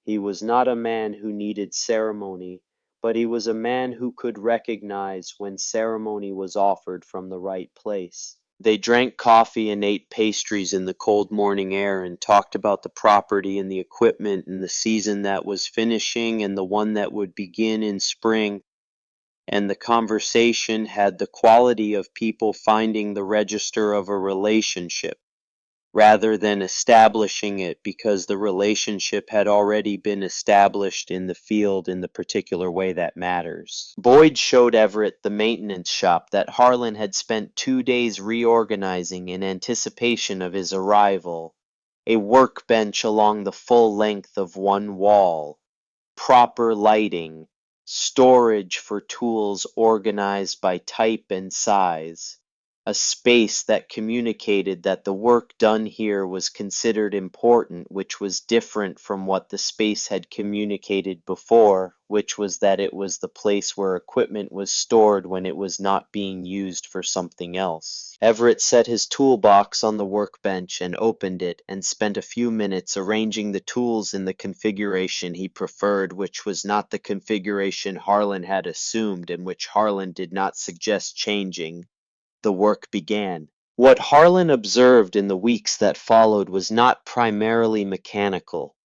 He was not a man who needed ceremony, but he was a man who could recognize when ceremony was offered from the right place. They drank coffee and ate pastries in the cold morning air and talked about the property and the equipment and the season that was finishing and the one that would begin in spring, and the conversation had the quality of people finding the register of a relationship, rather than establishing it because the relationship had already been established in the field in the particular way that matters. Boyd showed Everett the maintenance shop that Harlan had spent 2 days reorganizing in anticipation of his arrival, a workbench along the full length of one wall, proper lighting, storage for tools organized by type and size, a space that communicated that the work done here was considered important, which was different from what the space had communicated before, which was that it was the place where equipment was stored when it was not being used for something else. Everett set his toolbox on the workbench and opened it and spent a few minutes arranging the tools in the configuration he preferred, which was not the configuration Harlan had assumed and which Harlan did not suggest changing. The work began. What Harlan observed in the weeks that followed was not primarily mechanical.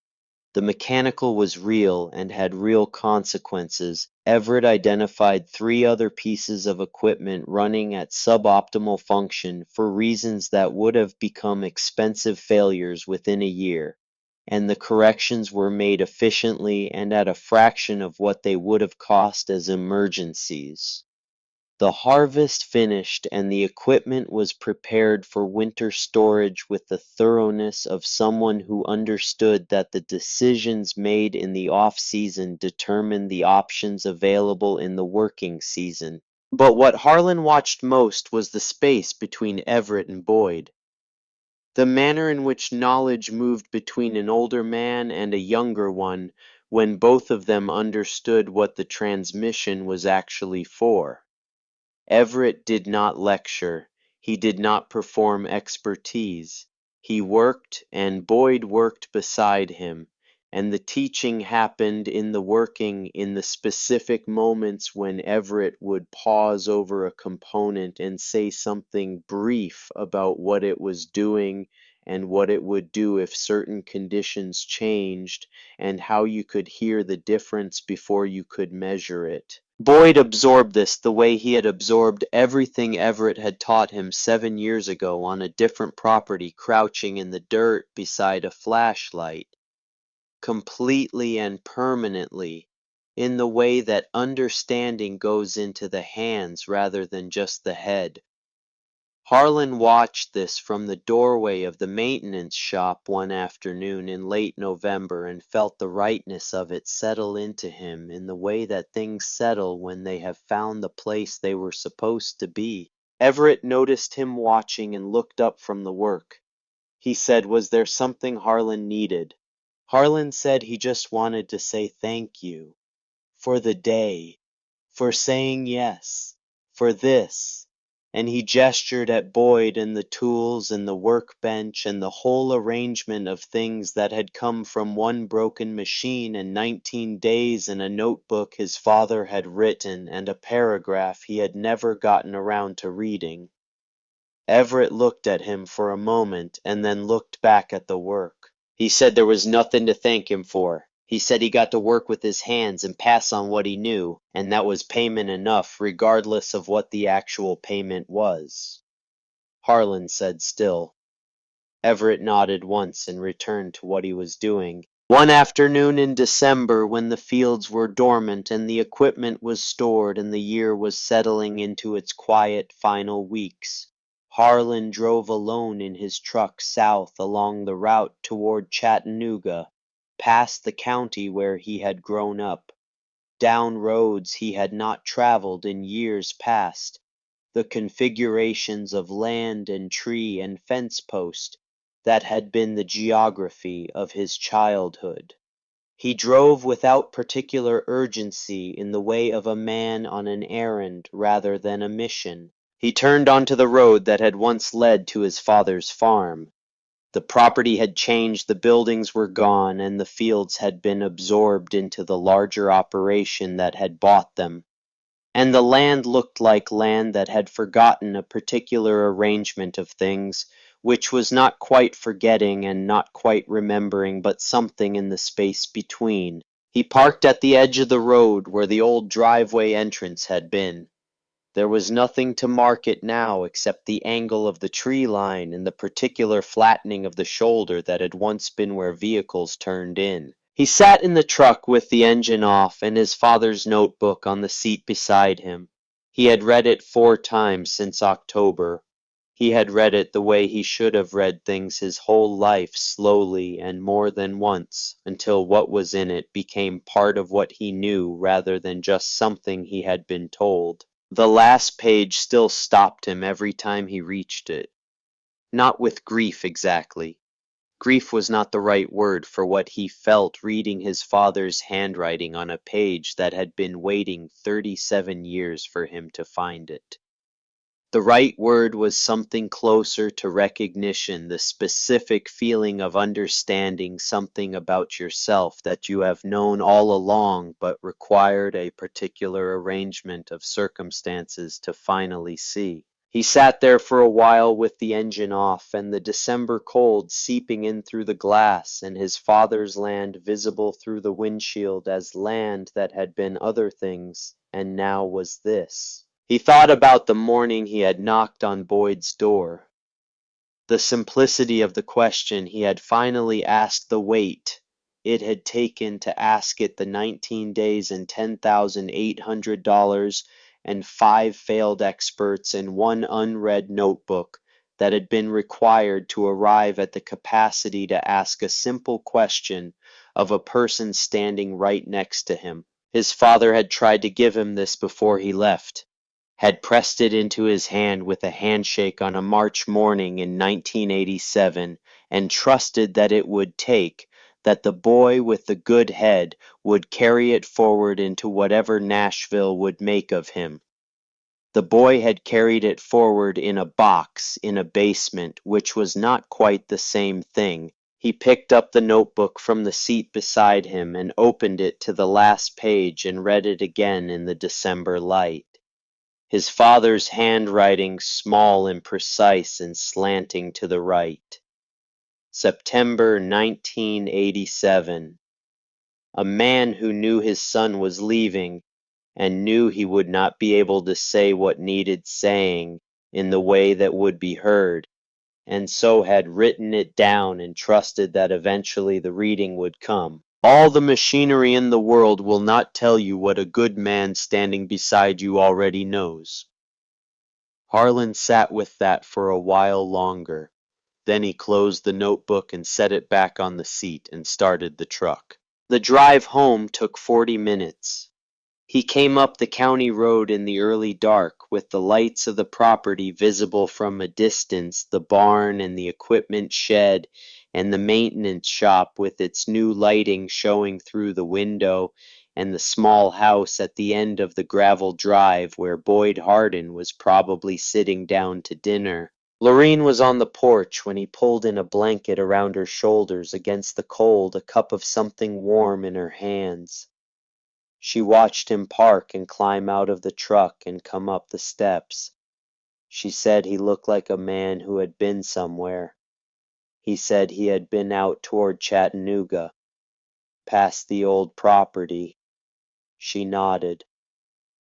The mechanical was real and had real consequences. Everett identified 3 other pieces of equipment running at suboptimal function for reasons that would have become expensive failures within a year, and the corrections were made efficiently and at a fraction of what they would have cost as emergencies. The harvest finished and the equipment was prepared for winter storage with the thoroughness of someone who understood that the decisions made in the off-season determined the options available in the working season. But what Harlan watched most was the space between Everett and Boyd. The manner in which knowledge moved between an older man and a younger one when both of them understood what the transmission was actually for. Everett did not lecture, he did not perform expertise. He worked, and Boyd worked beside him, and the teaching happened in the working in the specific moments when Everett would pause over a component and say something brief about what it was doing and what it would do if certain conditions changed, and how you could hear the difference before you could measure it. Boyd absorbed this the way he had absorbed everything Everett had taught him 7 years ago on a different property crouching in the dirt beside a flashlight, completely and permanently, in the way that understanding goes into the hands rather than just the head. Harlan watched this from the doorway of the maintenance shop one afternoon in late November and felt the rightness of it settle into him in the way that things settle when they have found the place they were supposed to be. Everett noticed him watching and looked up from the work. He said, "Was there something Harlan needed?" Harlan said he just wanted to say thank you. For the day. For saying yes. For this. And he gestured at Boyd and the tools and the workbench and the whole arrangement of things that had come from one broken machine and 19 days and a notebook his father had written and a paragraph he had never gotten around to reading. Everett looked at him for a moment and then looked back at the work. He said there was nothing to thank him for. He said he got to work with his hands and pass on what he knew, and that was payment enough, regardless of what the actual payment was. Harlan said still. Everett nodded once and returned to what he was doing. One afternoon in December, when the fields were dormant and the equipment was stored and the year was settling into its quiet final weeks, Harlan drove alone in his truck south along the route toward Chattanooga, past the county where he had grown up, down roads he had not traveled in years past, the configurations of land and tree and fence post that had been the geography of his childhood. He drove without particular urgency in the way of a man on an errand rather than a mission. He turned onto the road that had once led to his father's farm. The property had changed, the buildings were gone, and the fields had been absorbed into the larger operation that had bought them. And the land looked like land that had forgotten a particular arrangement of things, which was not quite forgetting and not quite remembering, but something in the space between. He parked at the edge of the road where the old driveway entrance had been. There was nothing to mark it now except the angle of the tree line and the particular flattening of the shoulder that had once been where vehicles turned in. He sat in the truck with the engine off and his father's notebook on the seat beside him. He had read it 4 times since October. He had read it the way he should have read things his whole life, slowly and more than once, until what was in it became part of what he knew rather than just something he had been told. The last page still stopped him every time he reached it. Not with grief exactly. Grief was not the right word for what he felt reading his father's handwriting on a page that had been waiting 37 years for him to find it. The right word was something closer to recognition, the specific feeling of understanding something about yourself that you have known all along but required a particular arrangement of circumstances to finally see. He sat there for a while with the engine off and the December cold seeping in through the glass and his father's land visible through the windshield as land that had been other things and now was this. He thought about the morning he had knocked on Boyd's door. The simplicity of the question he had finally asked, the wait it had taken to ask it, the 19 days and $10,800 and 5 failed experts and 1 unread notebook that had been required to arrive at the capacity to ask a simple question of a person standing right next to him. His father had tried to give him this before he left, had pressed it into his hand with a handshake on a March morning in 1987, and trusted that it would take, that the boy with the good head would carry it forward into whatever Nashville would make of him. The boy had carried it forward in a box in a basement, which was not quite the same thing. He picked up the notebook from the seat beside him and opened it to the last page and read it again in the December light. His father's handwriting small and precise and slanting to the right. September 1987. A man who knew his son was leaving and knew he would not be able to say what needed saying in the way that would be heard, and so had written it down and trusted that eventually the reading would come. All the machinery in the world will not tell you what a good man standing beside you already knows. Harlan sat with that for a while longer. Then he closed the notebook and set it back on the seat and started the truck. The drive home took 40 minutes. He came up the county road in the early dark, with the lights of the property visible from a distance, the barn and the equipment shed and the maintenance shop with its new lighting showing through the window, and the small house at the end of the gravel drive where Boyd Hardin was probably sitting down to dinner. Lorene was on the porch when he pulled in a blanket around her shoulders against the cold, a cup of something warm in her hands. She watched him park and climb out of the truck and come up the steps. She said he looked like a man who had been somewhere. He said he had been out toward Chattanooga. Past the old property. She nodded.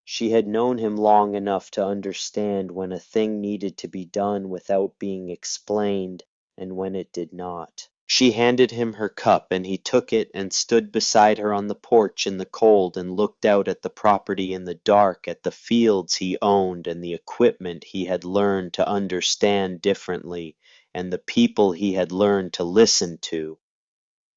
She had known him long enough to understand when a thing needed to be done without being explained, and when it did not. She handed him her cup, and he took it and stood beside her on the porch in the cold and looked out at the property in the dark, at the fields he owned and the equipment he had learned to understand differently, and the people he had learned to listen to.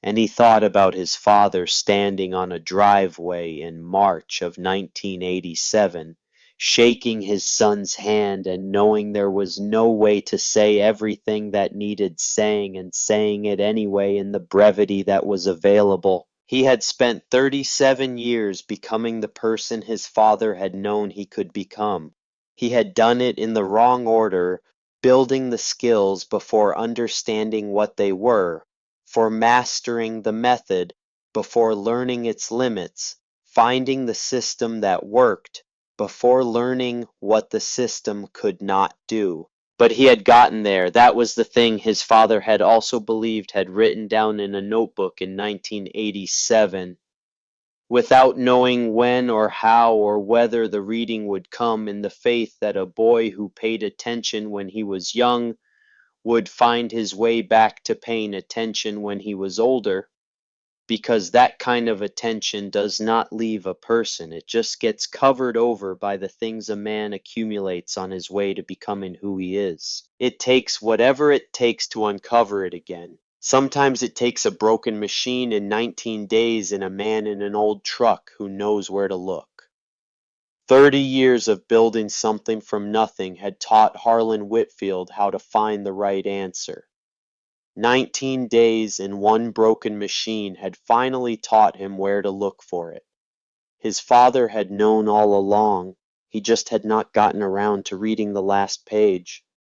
And he thought about his father standing on a driveway in March of 1987, shaking his son's hand and knowing there was no way to say everything that needed saying and saying it anyway in the brevity that was available. He had spent 37 years becoming the person his father had known he could become. He had done it in the wrong order, building the skills before understanding what they were, for mastering the method before learning its limits, finding the system that worked before learning what the system could not do. But he had gotten there. That was the thing his father had also believed, had written down in a notebook in 1987. Without knowing when or how or whether the reading would come, in the faith that a boy who paid attention when he was young would find his way back to paying attention when he was older, because that kind of attention does not leave a person. It just gets covered over by the things a man accumulates on his way to becoming who he is. It takes whatever it takes to uncover it again. Sometimes it takes a broken machine in 19 days and a man in an old truck who knows where to look. 30 years of building something from nothing had taught Harlan Whitfield how to find the right answer. 19 days in one broken machine had finally taught him where to look for it. His father had known all along, he just had not gotten around to reading the last page.